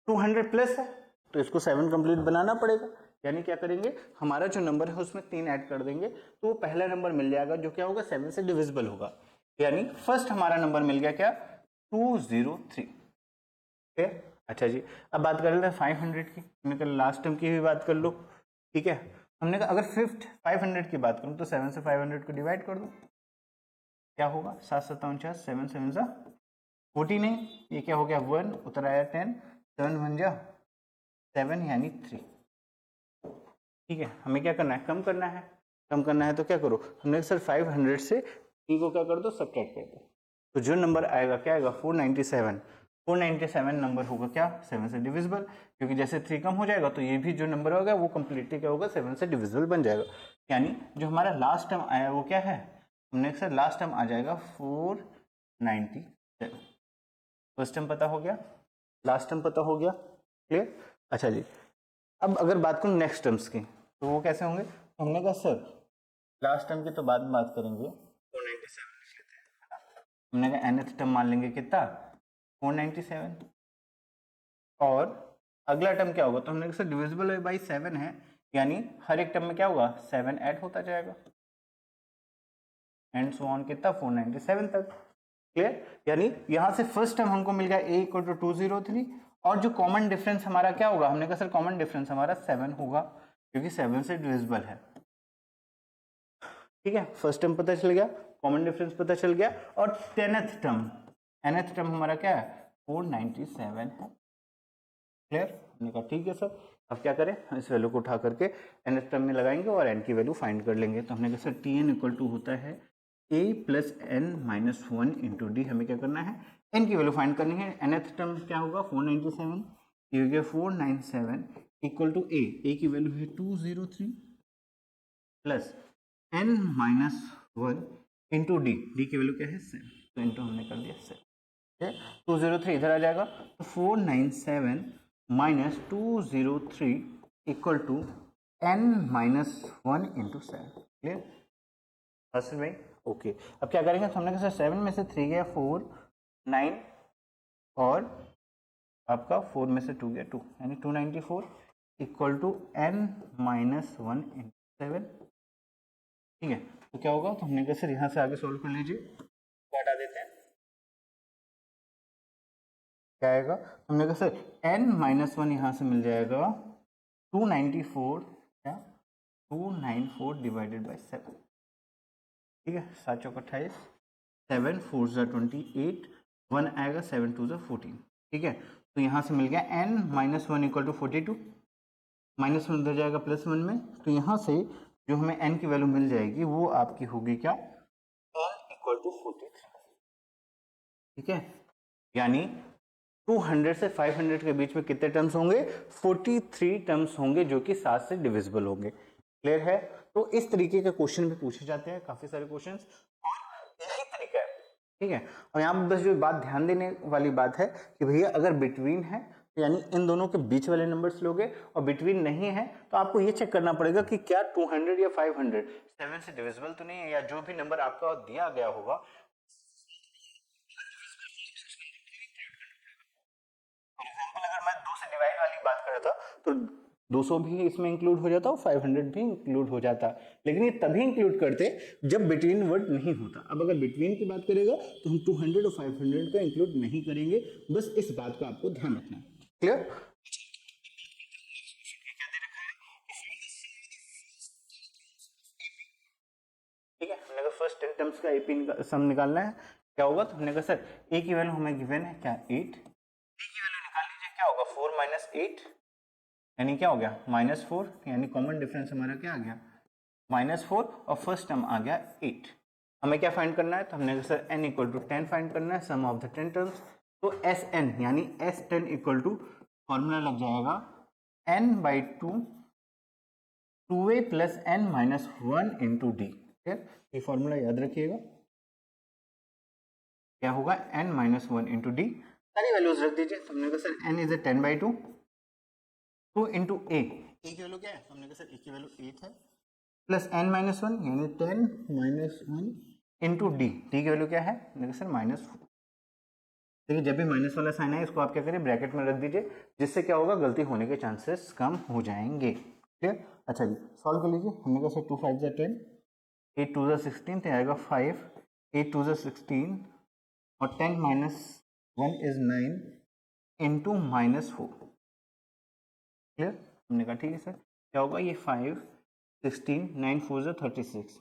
200 प्लस है तो इसको 7 कंप्लीट बनाना पड़ेगा, यानी क्या करेंगे, हमारा जो नंबर है उसमें 3 ऐड कर देंगे तो वो पहला नंबर मिल जाएगा जो क्या होगा 7 से डिविजिबल होगा, यानी फर्स्ट हमारा नंबर मिल गया क्या 203, ठीक है। अच्छा जी, अब बात कर लेते हैं 500 की। हमने कहा लास्ट टर्म की भी बात कर लो, ठीक है। हमने कहा अगर फिफ्थ 500 की बात करूं तो 7 से 500 को डिवाइड कर दो, क्या होगा 7 7 49, 7 7 जा 14, ये क्या हो गया 1, उतर आया 10, 7 1 जा 7 यानी 3। ठीक है, हमें क्या करना है, कम करना है। कम करना है तो क्या करो, हमने सर 500 से 3 को क्या कर दो, सब्ट्रैक्ट कर दो। तो जो नंबर आएगा क्या आएगा 497। 497 नंबर होगा क्या 7 से डिविजिबल, क्योंकि जैसे 3 कम हो जाएगा तो ये भी जो नंबर होगा वो कंप्लीटली क्या होगा 7 से डिविजिबल बन जाएगा। यानी जो हमारा लास्ट टर्म आया वो क्या है, हमने सर लास्ट टर्म आ जाएगा 497। फर्स्ट टर्म पता हो गया, लास्ट टर्म पता हो गया, क्लियर। अच्छा जी, अब अगर बात करूँ नेक्स्ट टर्म्स की तो वो कैसे होंगे, हमने कहा सर लास्ट टर्म की तो बाद में बात करेंगे, 497 लिख लेते हैं। हमने कहा nth टर्म मान लेंगे कितना 497, और अगला टर्म क्या होगा, तो हमने कहा सर डिविजिबल बाई 7 है, यानी हर एक टर्म में क्या होगा 7 ऐड होता जाएगा, एंड सो ऑन कितना 497 तक, क्लियर। यानी यहां से फर्स्ट टर्म हमको मिल गया a इक्वल टू 203, और जो कॉमन डिफरेंस हमारा क्या होगा, हमने कहा सर कॉमन डिफरेंस हमारा 7 होगा, क्योंकि 7 से डिविजिबल है। ठीक है, फर्स्ट टर्म पता चल गया, कॉमन डिफरेंस पता चल गया, और nth टर्म हमारा क्या है 497 है, क्लियर। हमने कहा ठीक है सर, अब क्या करें, इस वैल्यू को उठा करके nth टर्म में लगाएंगे और n की वैल्यू फाइंड कर लेंगे। तो हमने कहा सर tn इक्वल टू होता है a plus n minus 1 into D. हमें क्या करना है, n की वैल्यू फाइंड करनी है। nth टर्म क्या होगा 497, ये हो गया 497 इक्वल टू a की वैल्यू है 203 plus n minus 1 into D की वैल्यू क्या है 7, तो इंटू हमने कर दिया 7, 203 इधर आ जाएगा, तो 497 minus 203 equal to n minus 1 into 7, clear Harshit भाई। ओके, अब क्या करेंगे, तो हमने कहा सर 7 में से 3 गया 4, 9, और आपका 4 में से 2 गया 2, यानी 294 equal to n minus 1 into 7। ठीक है, तो क्या होगा, तो हमने कहा सर यहाँ से आगे सोल्व कर लीजिए, हटा देते हैं, क्या आएगा, हमने कहा सर n माइनस 1 यहाँ से मिल जाएगा 294 क्या 294 डिवाइडेड बाई 7। ठीक है, 7 चौक 28, 7 4 ज़ा 28, 1 आएगा 7 2 ज़ा 14। ठीक है, तो यहाँ से मिल गया n minus 1 equal to 42, minus 1 उधर जाएगा प्लस 1 में, तो यहाँ से जो हमें n की वैल्यू मिल जाएगी वो आपकी होगी क्या n इक्वल टू 43। ठीक है, यानी 200 से 500 के बीच में कितने टर्म्स होंगे 43 टर्म्स होंगे, जो कि 7 से डिविजिबल होंगे, क्लियर है। तो इस तरीके के क्वेश्चन भी पूछे जाते हैं, काफी सारे क्वेश्चंस, और यही तरीका है। ठीक है, और यहाँ पर बस जो बात ध्यान देने वाली बात है कि भैया अगर बिटवीन है तो यानी इन दोनों के बीच वाले नंबर्स लोगे, और बिटवीन नहीं है तो आपको ये चेक करना पड़ेगा कि क्या 200 या 500 7 से डिविजिबल तो नहीं है, या जो भी नंबर आपका दिया गया होगा अगर मैं 2 से डिवाइड वाली बात कर रहा था तो 200 भी इसमें इंक्लूड हो जाता और 500 भी इंक्लूड हो जाता, लेकिन ये तभी इंक्लूड करते जब बिटवीन वर्ड नहीं होता। अब अगर बिटवीन की बात करेगा तो हम 200 और 500 का इंक्लूड नहीं करेंगे, बस इस बात का आपको ध्यान रखना है, क्लियर। ठीक है, हमने कहा फर्स्ट 10 टर्म्स का एपी सम निकालना है, क्या होगा, तो हमने कहा सर ए की वैल्यू हमें गिवन है क्या 8, ए की वैल्यू निकाल लीजिए, क्या होगा 4 माइनस 8, यानी क्या हो गया -4, यानी कॉमन डिफरेंस हमारा क्या आ गया -4, और फर्स्ट टर्म आ गया 8। हमें क्या फाइंड करना है, तो हमने sir n equal to 10 find करना है, सम ऑफ द 10 टर्म्स, तो Sn यानी S10 इक्वल टू फॉर्मूला लग जाएगा n by 2 2a plus n minus 1 into d. ये फॉर्मूला याद रखिएगा, क्या होगा n माइनस 1 इंटू डी, सारी वैल्यूज रख दीजिए। तो हमने कहा sir n is 10 by 2 into a की वैल्यू क्या है, हमने कहा सर ए की वैल्यू 8 है, प्लस n माइनस 1 यानी 10 माइनस 1 इंटू डी की वैल्यू क्या है, हमने कहा सर -4। देखिए जब भी माइनस वाला साइन है इसको आप क्या करें ब्रैकेट में रख दीजिए, जिससे क्या होगा गलती होने के चांसेस कम हो जाएंगे, क्लियर। अच्छा जी, सॉल्व कर लीजिए, हमने कहा सर 2 5 ज़ा 10, 8 2 ज़ा 16, तो आएगा 5, 8 2 ज़ा 16, और 10 माइनस 1 इज 9 इंटू -4, क्लियर। हमने कहा ठीक है सर, क्या होगा ये 5 16 9 4 ज़ा 36,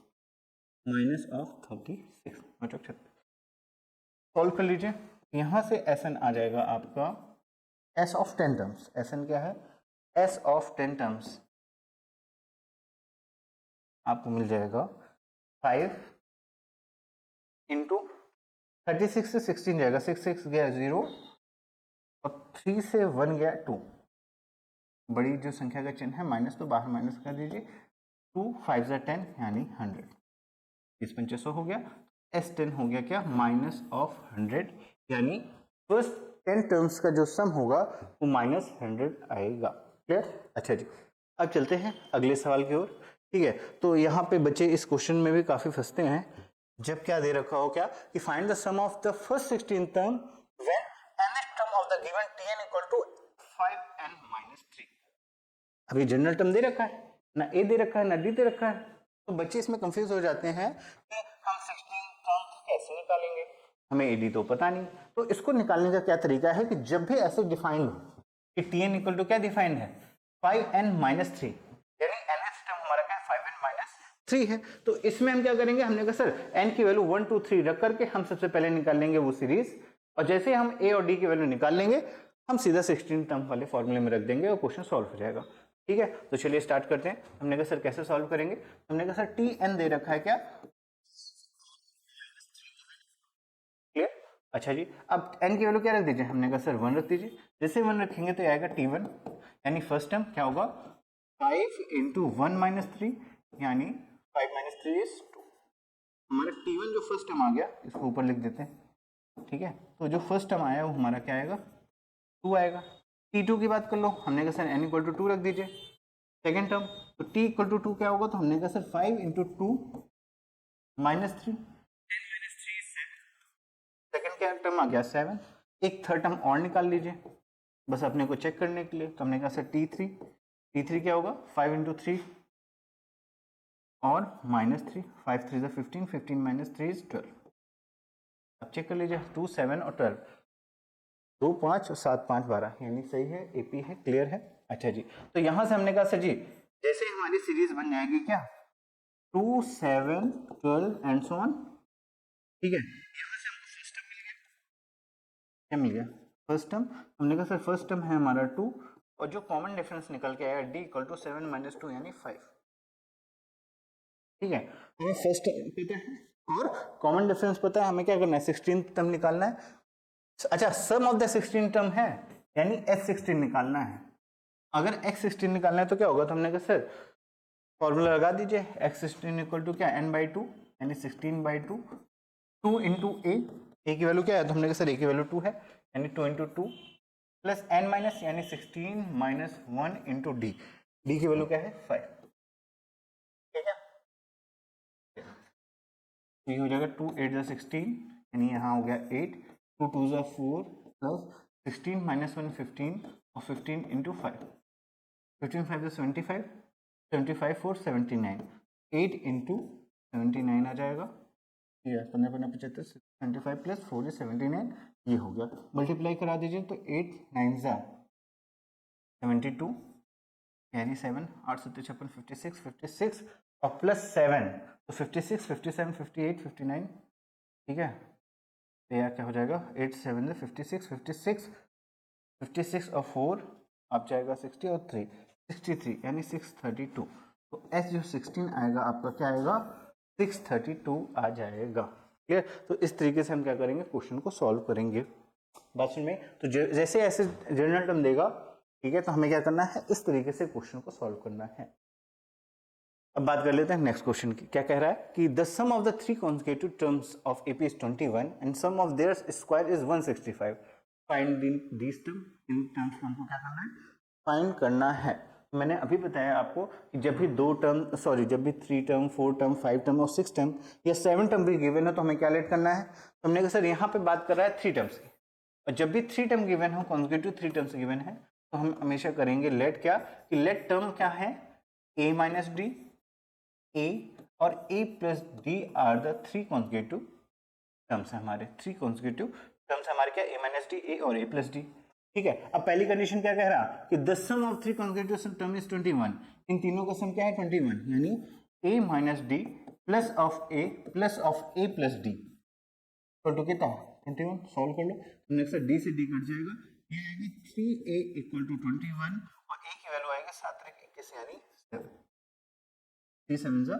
माइनस ऑफ 36 सॉल्व कर लीजिए। यहाँ से Sn आ जाएगा आपका S ऑफ 10 टर्म्स। Sn क्या है? S ऑफ 10 टर्म्स आपको मिल जाएगा 5 इंटू 36 से 16 जाएगा, 6 6 गया 0 और 3 से 1 गया 2। बड़ी जो संख्या का चिन्ह है माइनस, तो बाहर माइनस कर दीजिए। 2 5 ज़ा 10 यानी 100। 3500 हो गया। S10 हो गया क्या? माइनस ऑफ 100, यानी फर्स्ट 10 टर्म्स का जो सम होगा वो माइनस 100 आएगा। क्लियर? अच्छा जी, अब चलते हैं अगले सवाल की ओर। ठीक है, तो यहाँ पे बच्चे इस क्वेश्चन में भी काफी फंसते हैं। जब क्या दे रखा हो क्या कि find the sum of the first 16 term when nth term of the given tn equal to 5n minus 3। अभी जनरल टर्म दे रखा है ना, a दे रखा है ना d दे रखा है, तो बच्चे इसमें कंफ्यूज हो जाते हैं कि हम 16 टर्म कैसे निकालेंगे, हमें ad तो पता नहीं। तो इसको निकालने का क्या तरीका है कि जब भी ऐसे डिफाइंड हो कि tn इक्वल टू क्या डिफाइंड है 5n माइनस 3, यानी nth टर्म हमारा क्या है 5n माइनस 3 है। तो इसमें हम क्या करेंगे, हमने कहा सर n की वैल्यू 1 2 3 रख करके हम सबसे पहले निकाल लेंगे वो सीरीज, और जैसे हम a और d की वैल्यू निकाल लेंगे हम सीधा 16 टर्म वाले फॉर्मूले में रख देंगे और क्वेश्चन सॉल्व हो जाएगा। ठीक है, तो चलिए स्टार्ट करते हैं। हमने कहा सर कैसे सॉल्व करेंगे, हमने कहा सर tn दे रखा है क्या, क्लियर? अच्छा जी, अब n की वैल्यू क्या रख दीजिए, हमने कहा सर 1 रख दीजिए। जैसे 1 रखेंगे तो आएगा t1, यानी फर्स्ट टर्म क्या होगा 5 इंटू 1 माइनस 3, यानी 5 माइनस 3 इज 2। हमारा t1 जो फर्स्ट टर्म आ गया इसको ऊपर लिख देते हैं। ठीक है, तो जो फर्स्ट टर्म आया वो हमारा क्या आएगा 2 आएगा। t2 की बात कर लो, हमने कहा सर n इक्वल टू 2 रख दीजिए। सेकेंड टर्म तो t इक्वल टू 2 क्या होगा, तो हमने कहा सर 5 इंटू 2 माइनस 3, सेकेंड क्या टर्म आ गया 7। एक थर्ड टर्म और निकाल लीजिए बस अपने को चेक करने के लिए, तो हमने कहा सर t3 क्या होगा 5 इंटू 3 और माइनस 3, 5 3 15, 15 माइनस 3 इज 12। अब चेक कर लीजिए 2 7 और 12, 2 5 और 7 5 12, यानी सही है, एपी है, क्लियर है। अच्छा जी, तो यहां से हमने कहा सर जी जैसे हमारी सीरीज बन जाएगी क्या 2 7 12 एंड सो ऑन। ठीक है, यहाँ से हमको फर्स्ट टर्म मिल गया, क्या मिल गया फर्स्ट टर्म, हमने कहा सर फर्स्ट टर्म है हमारा 2 और जो कॉमन डिफरेंस निकल के आएगा d इक्वल टू 7 माइनस 2 यानी 5। ठीक है, हमें फर्स्ट टर्म पता है और कॉमन डिफरेंस पता है, हमें क्या करना है 16 टर्म निकालना है। अच्छा, सम ऑफ द 16 टर्म है यानी x16 निकालना है। अगर x16 निकालना है तो क्या होगा, तो हमने कहा सर फॉर्मूला लगा दीजिए x16 इक्वल टू क्या n/2 यानी 16/2, 2 इंटू a की वैल्यू क्या है, तो हमने कहा सर a की वैल्यू 2 है यानी 2 इंटू 2 प्लस n माइनस यानी 16 माइनस 1 इंटू d की वैल्यू क्या है 5। ठीक है, ये हो जाएगा 2 8 जा 16 यानी यहाँ हो गया 8, 2 2 जा 4 प्लस 16 माइनस 1 15 और 15 इंटू 5, 15 5 जा 75, 75 4 79, 8 इंटू 79 आ जाएगा, ये 15 15 75 75 प्लस 4 is 79, ये हो गया। मल्टीप्लाई करा दीजिए तो 8 9 जा 72 यानी 7 8 7 56 56 और प्लस 7 तो 56 57 58 59। ठीक है, तो यह क्या हो जाएगा 8 7 से 56 56 56 और 4 आप जाएगा 60 और 3 63 यानी 632। तो एस जो 16 आएगा आपका क्या आएगा 632 आ जाएगा। क्लियर? तो इस तरीके से हम क्या करेंगे क्वेश्चन को सॉल्व करेंगे। बात सुन में, तो जैसे ऐसे जनरल टर्म देगा, ठीक है, तो हमें क्या करना है इस तरीके से क्वेश्चन को सॉल्व करना है। अब बात कर लेते हैं नेक्स्ट क्वेश्चन की। क्या कह रहा है कि the sum of the three consecutive terms of AP is 21 and sum of their square is 165। Find these term, इन टर्म्स को हमको क्या करना है फाइंड करना है। मैंने अभी बताया आपको कि जब भी जब भी 3 टर्म 4 टर्म 5 टर्म और 6 टर्म या 7 टर्म भी गिवन है तो हमें क्या लेट करना है। तो हमने कहा सर यहाँ पे बात कर रहा है 3 टर्म्स की, और जब भी 3 टर्म गिवन हो कॉन्सेक्यूटिव 3 टर्म्स गिवन है तो हम हमेशा करेंगे लेट क्या कि लेट टर्म क्या है a माइनस डी, a और a plus D are the 3 consecutive terms है हमारे, 3 कॉन्सेक्यूटिव टर्म्स हमारे क्या a माइनस डी, a और a प्लस डी। ठीक है, अब पहली कंडीशन क्या कह रहा कि the sum of 3 consecutive term is 21, इन तीनों का सम क्या है 21 यानी a minus D plus of A plus D equal to कितना 21। सॉल्व कर लो, नेक्स्ट डी से डी कट जाएगा, ये आएगी 3a इक्वल टू 21 और a की वैल्यू आएगी 7 21 यानी 7, 3 7 जा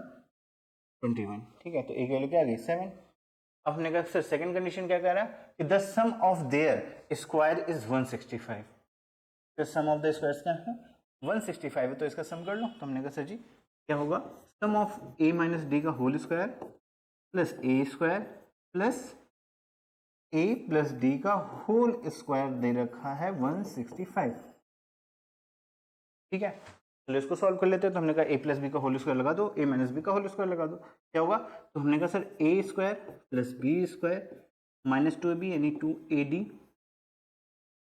21। ठीक है, तो a की वैल्यू क्या आ गई 7। अब हमने कहा सर सेकंड कंडीशन क्या कह रहा है कि the sum of their square is 165। तो सम ऑफ द स्क्वायर्स क्या है 165 है, तो इसका सम कर लो। तो हमने कहा सर जी क्या होगा sum of a minus D का whole square plus A square plus a plus D का होल स्क्वायर दे रखा है 165। ठीक है, चलो इसको सॉल्व कर लेते हैं। तो हमने कहा a प्लस बी का होल स्क्वायर लगा दो, a माइनस बी का होल स्क्वायर लगा दो, क्या होगा। तो हमने कहा sir a square plus B square minus 2ab यानी 2ad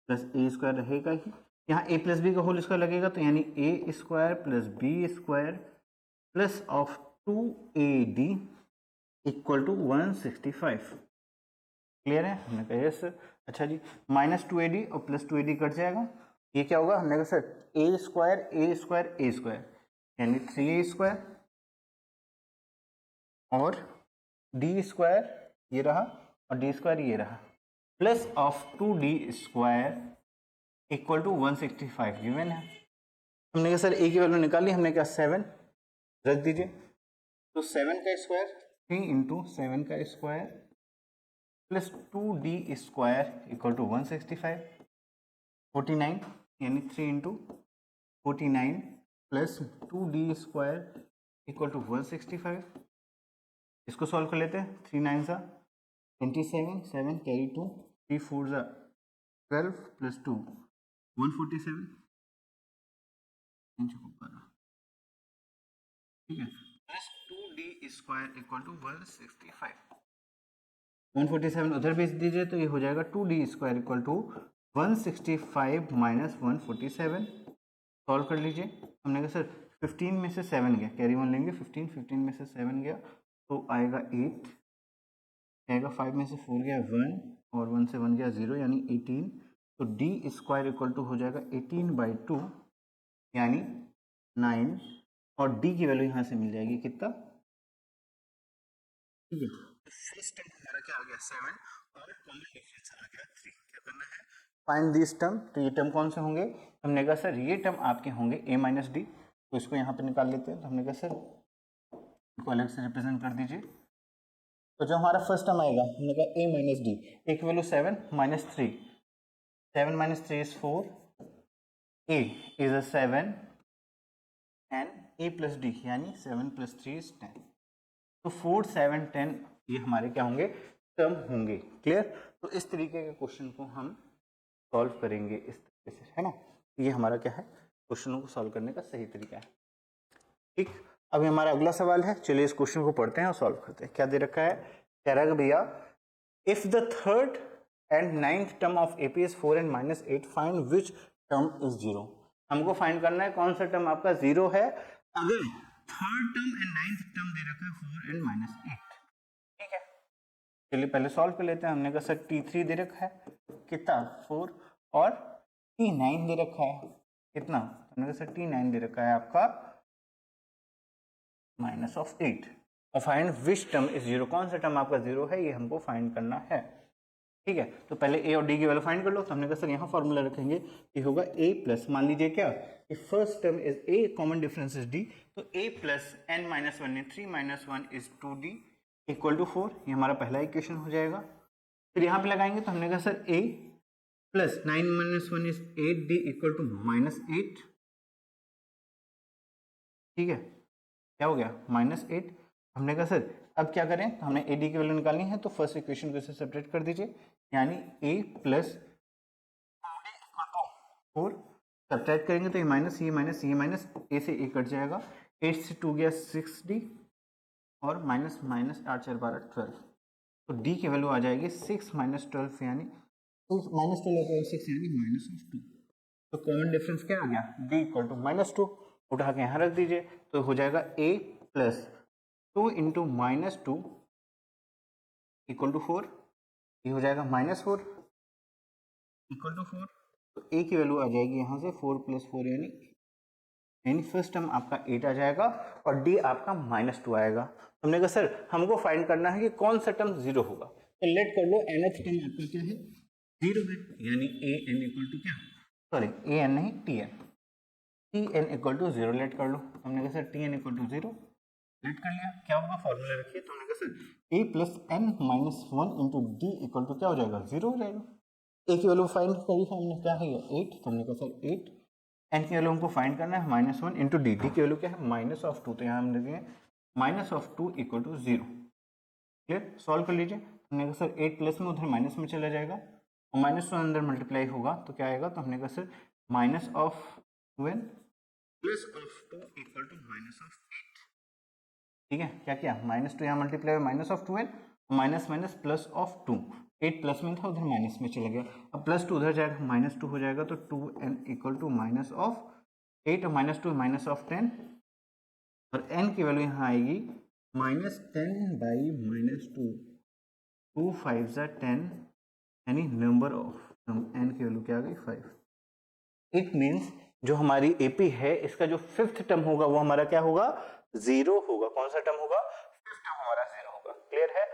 प्लस a स्क्वायर रहेगा ही, यहाँ a प्लस बी का होल स्क्वायर लगेगा तो यानी a square plus B square plus of 2ad equal to 165। Clear है, हमने कहा यस सर। अच्छा जी, माइनस 2ad और प्लस 2ad कट जाएगा, ये क्या होगा हमने कहा सर a स्क्वायर यानी 3a स्क्वायर और d स्क्वायर ये रहा और d स्क्वायर ये रहा plus of 2d square equal to 165 given है। हमने कहा सर a की वैल्यू निकाली, हमने कहा 7 रख दीजिए, तो 7 का स्क्वायर 3 इंटू 7 का square plus 2d square equal to 165 49 यानी 3 into 49 plus 2d square equal to 165। इसको सॉल्व कर लेते हैं, 3 9 सा 27 7 कैरी 2 3 4 सा 12 प्लस 2 147। ठीक है, plus 2d square equal to 165। 147 उधर भेज दीजिए तो ये हो जाएगा 2d square equal to 165 minus 147। Solve कर लीजिए, हमने कहा सर 15 में से 7 गया, कैरी 1 लेंगे 15 में से 7 गया तो आएगा 8 आएगा, 5 में से 4 गया 1 और 1 से 1 गया 0 यानी 18। तो d स्क्वायर इक्वल टू हो जाएगा 18/2 यानी 9 और d की वैल्यू यहाँ से मिल जाएगी कितना। ठीक है, फर्स्ट टर्म हमारा क्या आ गया 7 और कॉमन डिफरेंस आ गया 3। क्या करना है फाइंड दिस टर्म। तो ये टर्म कौन से होंगे, हमने कहा सर ये टर्म आपके होंगे a माइनस डी, तो इसको यहाँ पे निकाल लेते हैं। तो हमने कहा सर इसको अलग से रिप्रेजेंट कर दीजिए। तो जो हमारा फर्स्ट टर्म आएगा हमने कहा a माइनस डी, एक value 7 minus 3, 7 minus 3 is 4, a is a 7 and a plus D यानी 7 प्लस 3 इज 10। तो 4 7 10 ये हमारे क्या होंगे टर्म होंगे। क्लियर, तो इस तरीके के क्वेश्चन को हम सॉल्व करेंगे इस तरीके से, है ना। ये हमारा क्या है क्वेश्चनों को सॉल्व करने का सही तरीका है। ठीक, अभी हमारा अगला सवाल है, चलिए इस क्वेश्चन को पढ़ते हैं और सॉल्व करते हैं। क्या दे रखा है, कह रहा है भैया if the third and ninth term of AP is 4 and minus 8 find which term is 0। हमको फाइंड करना है कौन सा टर्म आपका 0 है अगर third term and ninth term दे रखा है 4 एंड माइनस 8। ठीक है, चलिए पहले सॉल्व कर लेते हैं। हमने कहा सर t3 दे रखा है कितना 4 और t9 दे रखा है कितना, हमने कहा सर t9 दे रखा है आपका माइनस ऑफ 8 और फाइंड विच टर्म इज 0, कौन सा टर्म आपका 0 है ये हमको फाइंड करना है। ठीक है, तो पहले a और d की वैल्यू फाइंड कर लो। तो हमने कहा सर यहाँ फॉर्मूला रखेंगे, ये होगा a प्लस, मान लीजिए क्या कि first term is a, common difference is d, तो a plus n minus 1 3 minus 1 is 2d equal to 4, ये हमारा पहला इक्वेशन हो जाएगा। फिर यहाँ पे लगाएंगे तो हमने कहा sir a plus 9 minus 1 is 8d equal to minus 8। ठीक है, क्या हो गया -8। हमने कहा सर अब क्या करें, तो हमने AD की वैल्यू निकालनी है, तो फर्स्ट इक्वेशन को इससे सेपरेट कर दीजिए यानी a प्लस 4 सब्ट्रैक्ट करेंगे तो ये माइनस a से a कट जाएगा, 8 से 2 गया 6d और माइनस माइनस 8 4 12 12, तो d की वैल्यू आ जाएगी 6 माइनस 12 यानी माइनस 12 6 यानी माइनस ऑफ 2। तो कॉमन डिफरेंस क्या आ गया d इक्वल टू -2, उठा के यहाँ रख दीजिए तो हो जाएगा a plus 2 into minus 2 equal to 4, ये हो जाएगा -4 इक्वल टू 4। तो a की वैल्यू आ जाएगी यहाँ से 4 प्लस 4 यानी यानी फर्स्ट टर्म आपका 8 आ जाएगा और डी आपका -2 आएगा। हमने कहा सर हमको फाइंड करना है कि कौन सा टर्म 0 होगा, तो लेट कर लो nth टर्म आपका क्या है 0 है, यानी ए एन इक्वल टू क्या, सॉरी ए एन नहीं T N, T N equal to 0 let कर लो। हमने कहा sir T N equal to 0 let कर लिया, क्या होगा फॉर्मूला रखिए, तो हमने कहा sir A plus N minus 1 into D equal to क्या हो जाएगा 0 हो जाएगा। ए की वैल्यू फाइंड करी हमने, क्या है 8, तो हमने कहा सर 8, एन की वैल्यू हमको फाइंड करना है -1 इंटू डी, डी की वैल्यू क्या है -2, तो यहाँ हम देखेंगे -2 इक्वल टू 0। क्लियर, सॉल्व कर लीजिए। हमने कहा सर 8 प्लस में उधर माइनस में चला जाएगा और -1 अंदर मल्टीप्लाई होगा तो क्या आएगा, तो हमने कहा sir -2n plus of 2 equal to -8। ठीक है, क्या किया -2 यहाँ मल्टीप्लाई हुआ -2n, minus minus plus of 2, 8 plus में था उधर माइनस में चला गया, अब +2 उधर जाएगा -2 हो जाएगा, तो 2n इक्वल टू -8 और -2 -10 और n की वैल्यू यहाँ आएगी -10 बाई -2, 2 5 ज़ा 10, यानी नंबर ऑफ n की वैल्यू क्या आ गई 5। इट मीन्स जो हमारी एपी है इसका जो फिफ्थ टर्म होगा वो हमारा क्या होगा 0 होगा। कौन सा टर्म होगा, फिफ्थ टर्म हमारा 0 होगा। क्लियर है,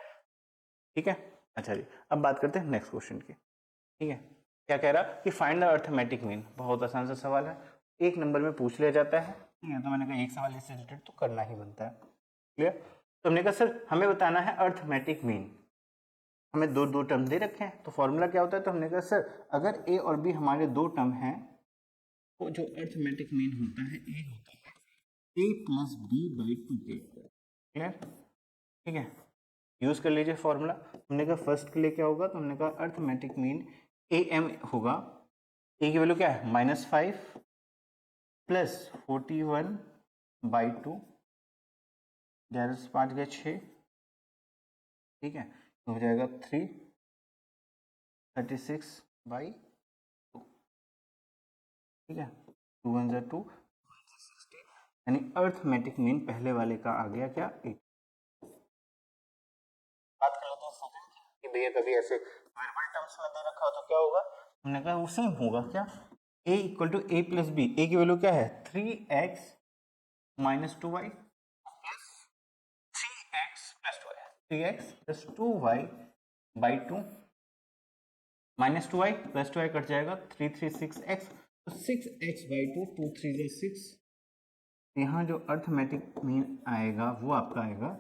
ठीक है। अच्छा जी, अब बात करते हैं नेक्स्ट क्वेश्चन की। ठीक है, क्या कह रहा कि फाइंड द अर्थमेटिक मीन, बहुत आसान सा सवाल है, एक नंबर में पूछ लिया जाता है। ठीक है, तो मैंने कहा एक सवाल इससे रिलेटेड तो करना ही बनता है। क्लियर, तो हमने कहा सर हमें बताना है अर्थमेटिक मीन, हमें दो टर्म दे रखे हैं, तो फॉर्मूला क्या होता है, तो हमने कहा सर अगर ए और बी हमारे दो टर्म हैं तो जो अर्थमेटिक मीन होता है ए होता है a plus B by 2a। Clear, ठीक है, यूज कर लीजिए फॉर्मूला। हमने कहा फर्स्ट के लिए क्या होगा, तो हमने कहा अर्थमेटिक मीन ए एम होगा, ए की वैल्यू क्या है -5 प्लस 41 बाई 2, 5 गया 6, ठीक है, तो हो जाएगा 36 बाई 2, ठीक है, 2 1 2, यानी अर्थमेटिक मीन पहले वाले का आ गया क्या 8। बात कर लेते हैं सेकंड की, कि भैया कभी ऐसे वेरिएबल टर्म्स में दे रखा हो तो क्या होगा, हमने कहा वो सेम होगा क्या, a equal to A plus b, a की वैल्यू क्या है 3x minus 2y plus 3x plus 2y, 3x plus 2y by 2 minus 2y plus 2y cut जाएगा 3 3 6x, तो 6x बाई 2, 2 3 6, यहाँ जो अर्थमेटिक मीन आएगा वो आपका आएगा।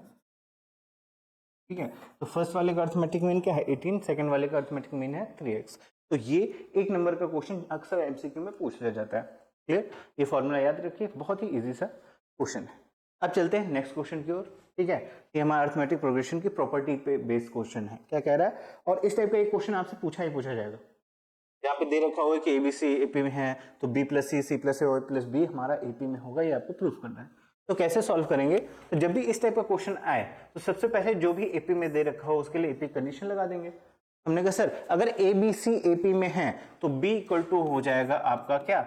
ठीक है, तो फर्स्ट वाले का अर्थमेटिक मीन क्या है 18, सेकंड वाले का अर्थमेटिक मीन है 3x। तो ये एक नंबर का क्वेश्चन अक्सर एमसीक्यू में पूछ लिया जाता है। क्लियर, ये फॉर्मूला याद रखिए, बहुत ही इजी सा क्वेश्चन है। अब चलते हैं नेक्स्ट क्वेश्चन की ओर। ठीक है, ये हमारा अर्थमेटिक प्रोग्रेशन की प्रॉपर्टी पे बेस्ड क्वेश्चन है। क्या कह रहा है, और इस टाइप का एक क्वेश्चन आपसे पूछा ही पूछा जाएगा। यहाँ पे दे रखा होगा कि एबीसी एपी में है, तो बी प्लस सी प्लस ए और प्लस बी हमारा एपी में होगा, ये आपको प्रूफ करना है। तो कैसे सॉल्व करेंगे, तो जब भी इस टाइप का क्वेश्चन आए तो सबसे पहले जो भी एपी में दे रखा हो उसके लिए एपी कंडीशन लगा देंगे। हमने कहा सर अगर ए बी सी एपी में है तो बी इक्वल टू हो जाएगा आपका क्या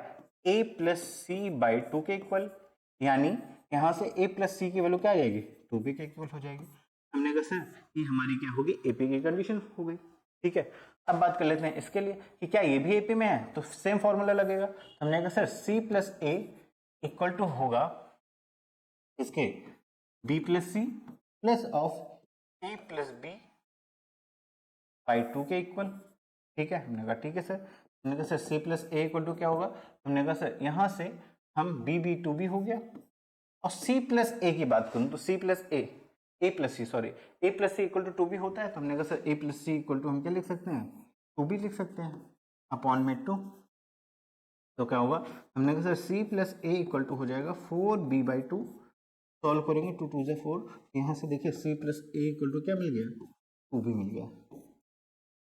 ए प्लस सी बाई 2 के इक्वल, यानी यहाँ से ए प्लस सी की वैल्यू क्या आ जाएगी 2b के इक्वल हो जाएगी। हमने कहा सर ये हमारी क्या होगी एपी की कंडीशन हो गई। ठीक है, अब बात कर लेते हैं इसके लिए कि क्या ये भी एपी में है, तो सेम फॉर्मूला लगेगा। हमने कहा sir C plus A equal to होगा इसके B plus C plus of A plus B by 2 के इक्वल। ठीक है, हमने कहा ठीक है सर। हमने कहा sir C plus A equal to क्या होगा, हमने कहा सर यहाँ से हम बी 2b हो गया, और सी प्लस ए की बात करूँ तो C plus A plus C sorry A plus C equal to 2b होता है, तो हमने कहा sir A plus C equal to हम क्या लिख सकते हैं 2b लिख सकते हैं अपॉन में 2। तो क्या होगा, हमने कहा sir C plus A equal to हो जाएगा 4b बाई 2, सॉल्व करेंगे 2 2 ज़ा 4, यहाँ से देखिए C plus A equal to क्या मिल गया 2b मिल गया।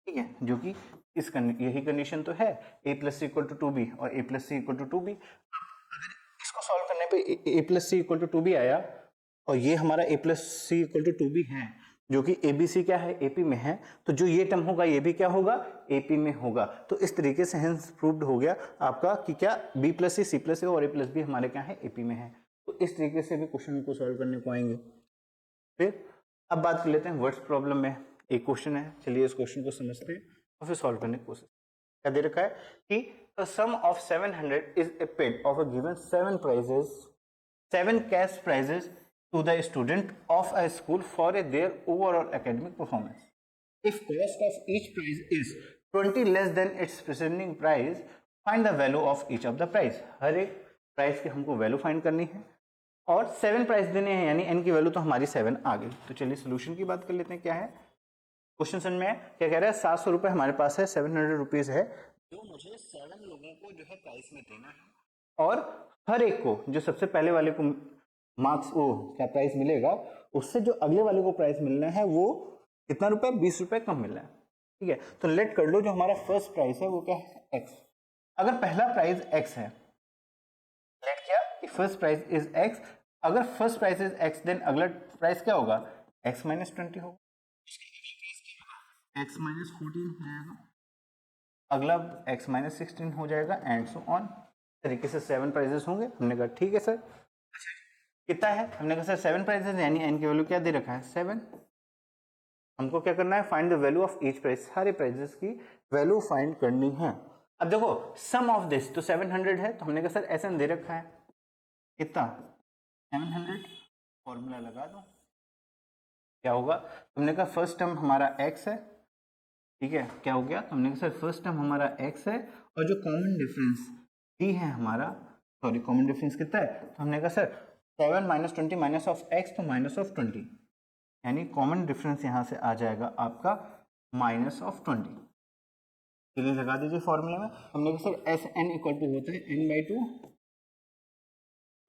ठीक है, जो कि इस यही कंडीशन तो है a plus C equal to 2b और a plus C equal to 2b। अगर इसको सॉल्व करने पे a plus C equal to 2b आया और ये हमारा a plus C equal to 2b है, जो कि ए बी सी क्या है एपी में है, तो जो ये टर्म होगा ये भी क्या होगा एपी में होगा। तो इस तरीके से हेंस प्रूव्ड हो गया आपका कि क्या बी प्लस सी प्लस ए और ए प्लस बी हमारे क्या है एपी में है। तो इस तरीके से भी क्वेश्चन को सॉल्व करने को आएंगे। फिर अब बात कर लेते हैं वर्ड्स प्रॉब्लम में एक क्वेश्चन है, चलिए इस क्वेश्चन को समझते हैं और फिर सॉल्व करने की कोशिश। क्या दे रखा है कि a sum of 700 is a paid of a given 7 cash prizes to the student of a school for their overall academic performance. If cost of each prize is 20 less than its preceding price, find the value of each of the prize. हर एक price की हमको value find करनी है और 7 price देने हैं, यानी n की वैल्यू तो हमारी 7 आ गई। तो चलिए सोल्यूशन की बात कर लेते हैं। क्या है क्वेश्चन समझ में है? क्या कह रहा है, 700 रुपये हमारे पास है, 700 रुपीज है जो मुझे 7 लोगों को जो है प्राइस में देना है, और हर एक को जो सबसे पहले वाले को मार्क्स वो क्या प्राइस मिलेगा, उससे जो अगले वाले को प्राइस मिलना है वो कितना रुपए, 20 रुपए कम मिलना है। ठीक है, तो लेट कर लो जो हमारा फर्स्ट प्राइस है वो क्या है, एक्स। अगर पहला प्राइस एक्स है, लेट क्या कि फर्स्ट प्राइस इज एक्स, अगर first price is X then अगला प्राइस क्या होगा, एक्स माइनस 20 होगा, एक्स माइनस 14 हो जाएगा, अगला एक्स माइनस 16 हो जाएगा, एंड सो ऑन तरीके से 7 प्राइजेस होंगे। हमने कहा ठीक है सर, कितना है, हमने कहा सर 7 प्राइजेस, यानी एन की वैल्यू क्या दे रखा है, 7। हमको क्या करना है, find the value of each price, सारे प्राइजेस की वैल्यू फाइंड करनी है। अब देखो सम ऑफ दिस तो 700 है, तो हमने कहा सर एस दे रखा है कितना, 700, फॉर्मूला लगा दो, क्या होगा, तुमने कहा फर्स्ट टर्म हमारा x है, ठीक है, क्या हो गया, तुमने कहा सर फर्स्ट टर्म हमारा x है और जो कॉमन डिफरेंस d है हमारा, सॉरी कॉमन डिफरेंस कितना है, तो हमने कहा sir 7 minus 20 minus of x तो माइनस ऑफ 20, यानी कॉमन डिफरेंस यहाँ से आ जाएगा आपका माइनस ऑफ 20। चलिए लगा दीजिए फॉर्मूले में, हमने कहा sir S N equal to होता है n by 2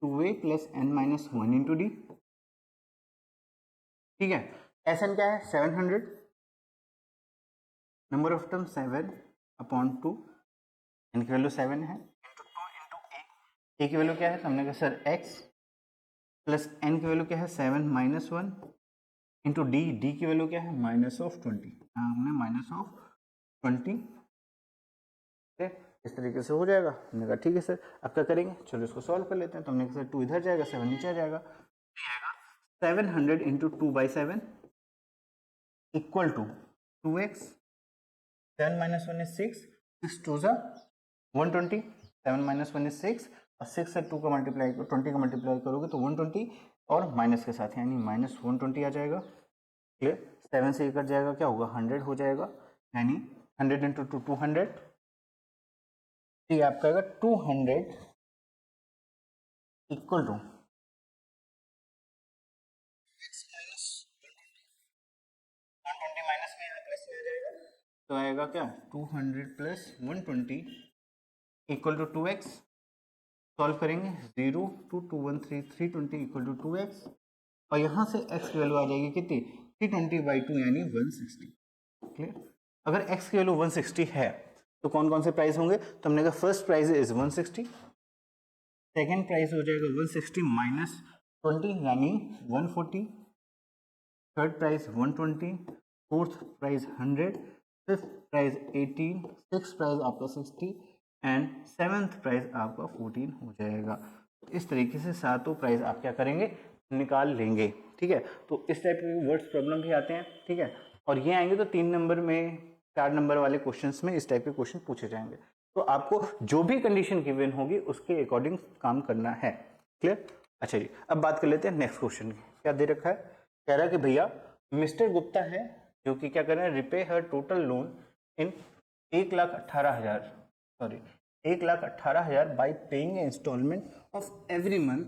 2a plus n minus 1 into D. ठीक है, एस एन क्या है, 700, number of term 7 upon 2, N की वैल्यू 7 है, इंटू 2 इंटू ए की वैल्यू क्या है, तो हमने कहा सर x प्लस एन की वैल्यू क्या है 7 माइनस 1 इंटू डी, डी की वैल्यू क्या है माइनस ऑफ 20, हमने माइनस ऑफ 20। इस तरीके से हो जाएगा। हमने कहा ठीक है सर, अब क्या करेंगे, चलो इसको सॉल्व कर लेते हैं। तो हमने कहा सर 2 इधर जाएगा, 7 नीचे आ जाएगा, 700 into 2/7 equal to 2x, 7 minus 1 is 6, 6 2 ज़ा 120, 7 माइनस 1 इज 6 और 6 से 2 का मल्टीप्लाई 20 का मल्टीप्लाई करोगे तो 120 और माइनस के साथ यानी माइनस 120 आ जाएगा। क्लियर, 7 से ये कट जाएगा, क्या होगा 100 हो जाएगा, यानी 100 इंटू 2 200, ठीक है आपका आएगा 200 इक्वल टू माइनस में यहाँ प्लस में आ जाएगा, तो आएगा क्या 200 plus 120 equal to 2x। Solve करेंगे 0 2 2 1 3 320 इक्वल टू 2x, और यहाँ से x की वैल्यू आ जाएगी कितनी 320/2 यानी 160। क्लियर, अगर x की वैल्यू 160 है तो कौन कौन से प्राइस होंगे, तो हमने कहा first price is 160, second price हो जाएगा 160 माइनस 20 यानी 140, third price 120, fourth price 100, fifth price 18, six price आपका 60 एंड सेवन्थ प्राइस आपका 14 हो जाएगा। इस तरीके से सातों प्राइस आप क्या करेंगे, निकाल लेंगे। ठीक है, तो इस टाइप के वर्ड्स प्रॉब्लम भी आते हैं। ठीक है, और ये आएंगे तो 3 नंबर में 4 नंबर वाले क्वेश्चंस में इस टाइप के क्वेश्चन पूछे जाएंगे। तो आपको जो भी कंडीशन गिवन होगी उसके अकॉर्डिंग काम करना है। क्लियर, अच्छा जी, अब बात कर लेते हैं नेक्स्ट क्वेश्चन की। क्या दे रखा है, कह रहा है कि भैया मिस्टर गुप्ता है जो कि क्या कर रहे हैं, repay her total loan in 1,18,000 sorry 1,18,000 by paying installment of every month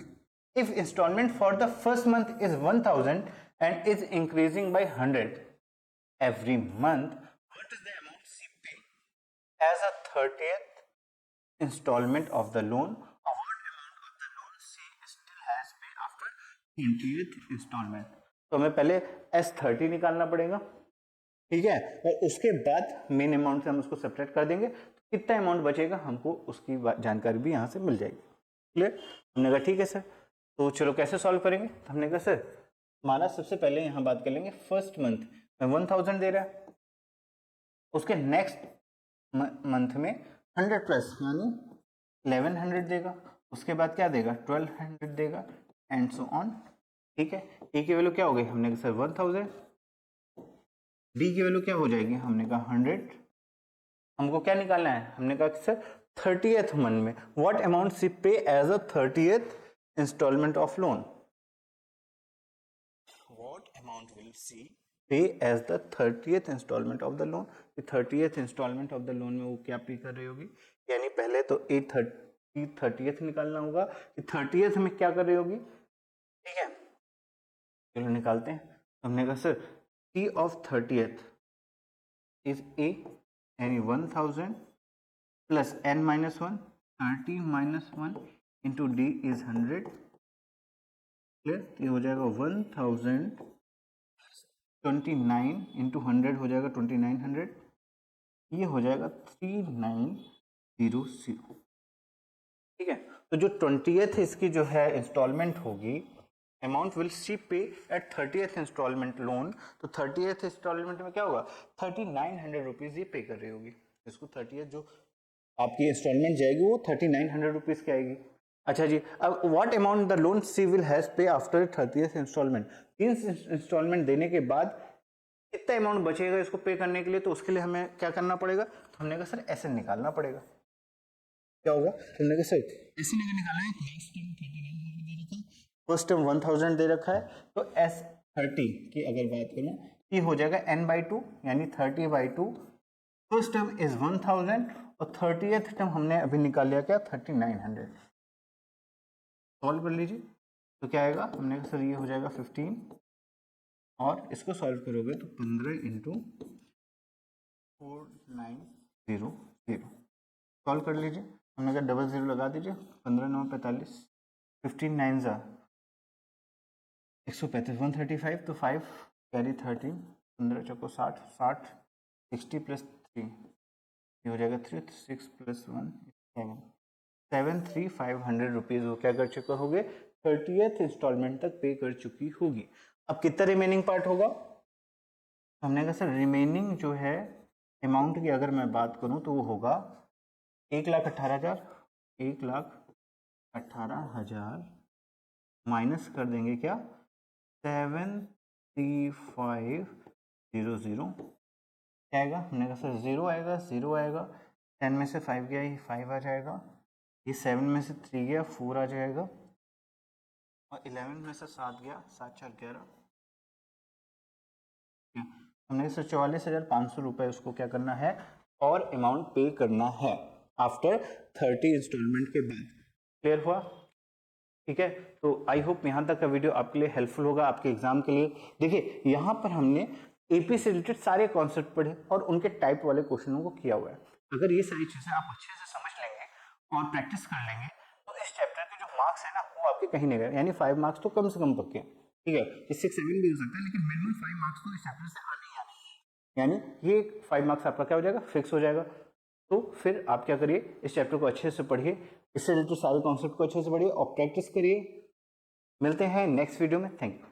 if installment for the first month is 1000 and is increasing by 100 every month, what is the amount she pay as a 30th installment of the loan, or what amount of the loan she still has pay after 20th installment? तो हमें पहले S30 निकालना पड़ेगा, ठीक है, और उसके बाद मेन अमाउंट से हम उसको सब्ट्रैक्ट कर देंगे, तो कितना अमाउंट बचेगा हमको उसकी जानकारी भी यहाँ से मिल जाएगी। क्लियर, हमने कहा ठीक है सर, तो चलो कैसे सॉल्व करेंगे। तो हमने कहा सर हमारा सबसे पहले यहाँ बात कर लेंगे फर्स्ट मंथ में 1000 दे रहा है, उसके नेक्स्ट मंथ में 100 प्लस यानी 1100 देगा, उसके बाद क्या देगा 1200 देगा एंड सो ऑन। ठीक है, ए की वैल्यू क्या हो गई, हमने कहा सर 1000, डी की वैल्यू क्या हो जाएगी, हमने कहा 100, हमको क्या निकालना है, हमने कहा कि सर 30th मंथ में what amount she pay as a 30th installment of loan, what amount will she pay as the 30th installment of the loan. 30th installment of the loan में वो क्या पे कर रही होगी, यानी पहले तो 30th निकालना होगा कि 30th में क्या कर रही होगी, ठीक है, चलो निकालते हैं। हमने कहा sir T of 30th is A, यानी 1000 plus n minus 1, 30 minus 1 into D is 100, clear, ये हो जाएगा 1029 इंटू 100 हो जाएगा 2900, ये हो जाएगा 3900, ठीक है। तो जो 20th इसकी जो है इंस्टॉलमेंट होगी, अमाउंट विल शी पे एट 30th इंस्टॉलमेंट लोन, तो 30th इंस्टॉलमेंट में क्या होगा, 3900 रुपीज ये पे कर रही होगी। इसको 30th जो आपकी इंस्टॉलमेंट जाएगी वो 3900 रुपीज की आएगी। अच्छा जी, अब what amount the loan she will has पे आफ्टर 30th इंस्टॉलमेंट, 3 इंस्टॉलमेंट देने के बाद कितना अमाउंट बचेगा इसको पे करने के लिए, तो उसके लिए हमें क्या करना पड़ेगा, तो हमने कहा सर ऐसे निकालना पड़ेगा। क्या होगा, हमने कहा सर ऐसे निकालना है, फर्स्ट टर्म 1000 दे रखा है, तो S30 की अगर बात करें ये हो जाएगा n/2 यानी 30/2, फर्स्ट टर्म इज 1000 और 30th टर्म हमने अभी निकाल लिया क्या 3900। सॉल्व कर लीजिए तो क्या आएगा, हमने कहा सर ये हो जाएगा 15 और इसको सॉल्व करोगे तो 15 इंटू 4900, सॉल्व कर लीजिए, हमने कहा डबल जीरो लगा दीजिए, 15 9 45, 15 9 जा 135, 135 तो 5 कैरी 13, 15 चौको 60, 60 60 प्लस 3 ये हो जाएगा 3, 6 प्लस 1 73500 रुपीज़ वो क्या कर चुका होगे, 30th इंस्टॉलमेंट तक पे कर चुकी होगी। अब कितना रिमेनिंग पार्ट होगा, हमने कहा सर रिमेनिंग जो है अमाउंट की अगर मैं बात करूं तो वो होगा 1,18,000, 1,18,000 माइनस कर देंगे क्या 73500, क्या आएगा, हमने कहा सर 0 आएगा, 0 आएगा, 10 में से 5 गया ये 5 आ जाएगा, ये 7 में से 3 गया 4 आ जाएगा, और 11 में से 7 गया 7 4 11, हमने सर 44,500 रुपये उसको क्या करना है और अमाउंट पे करना है आफ्टर 30 इंस्टॉलमेंट के बाद। क्लियर हुआ, ठीक है। तो आई होप यहाँ तक का वीडियो आपके लिए हेल्पफुल होगा आपके एग्जाम के लिए। देखिए यहाँ पर हमने एपी से रिलेटेड सारे कॉन्सेप्ट पढ़े और उनके टाइप वाले क्वेश्चनों को किया हुआ है। अगर ये सारी चीजें आप अच्छे से समझ लेंगे और प्रैक्टिस कर लेंगे तो इस चैप्टर के जो मार्क्स है ना वो आपके कहीं नहीं गए, यानी 5 मार्क्स तो कम से कम पक्के, ठीक है, इससे 7 भी हो सकता है, लेकिन मिनिमम 5 मार्क्स तो इस चैप्टर से आने ही आने, यानी ये 5 मार्क्स आपका क्या हो जाएगा, फिक्स हो जाएगा। तो फिर आप क्या करिए, इस चैप्टर को अच्छे से पढ़िए, इससे रिलेटेड सारे कॉन्सेप्ट को अच्छे से पढ़िए और प्रैक्टिस करिए। मिलते हैं नेक्स्ट वीडियो में, थैंक यू।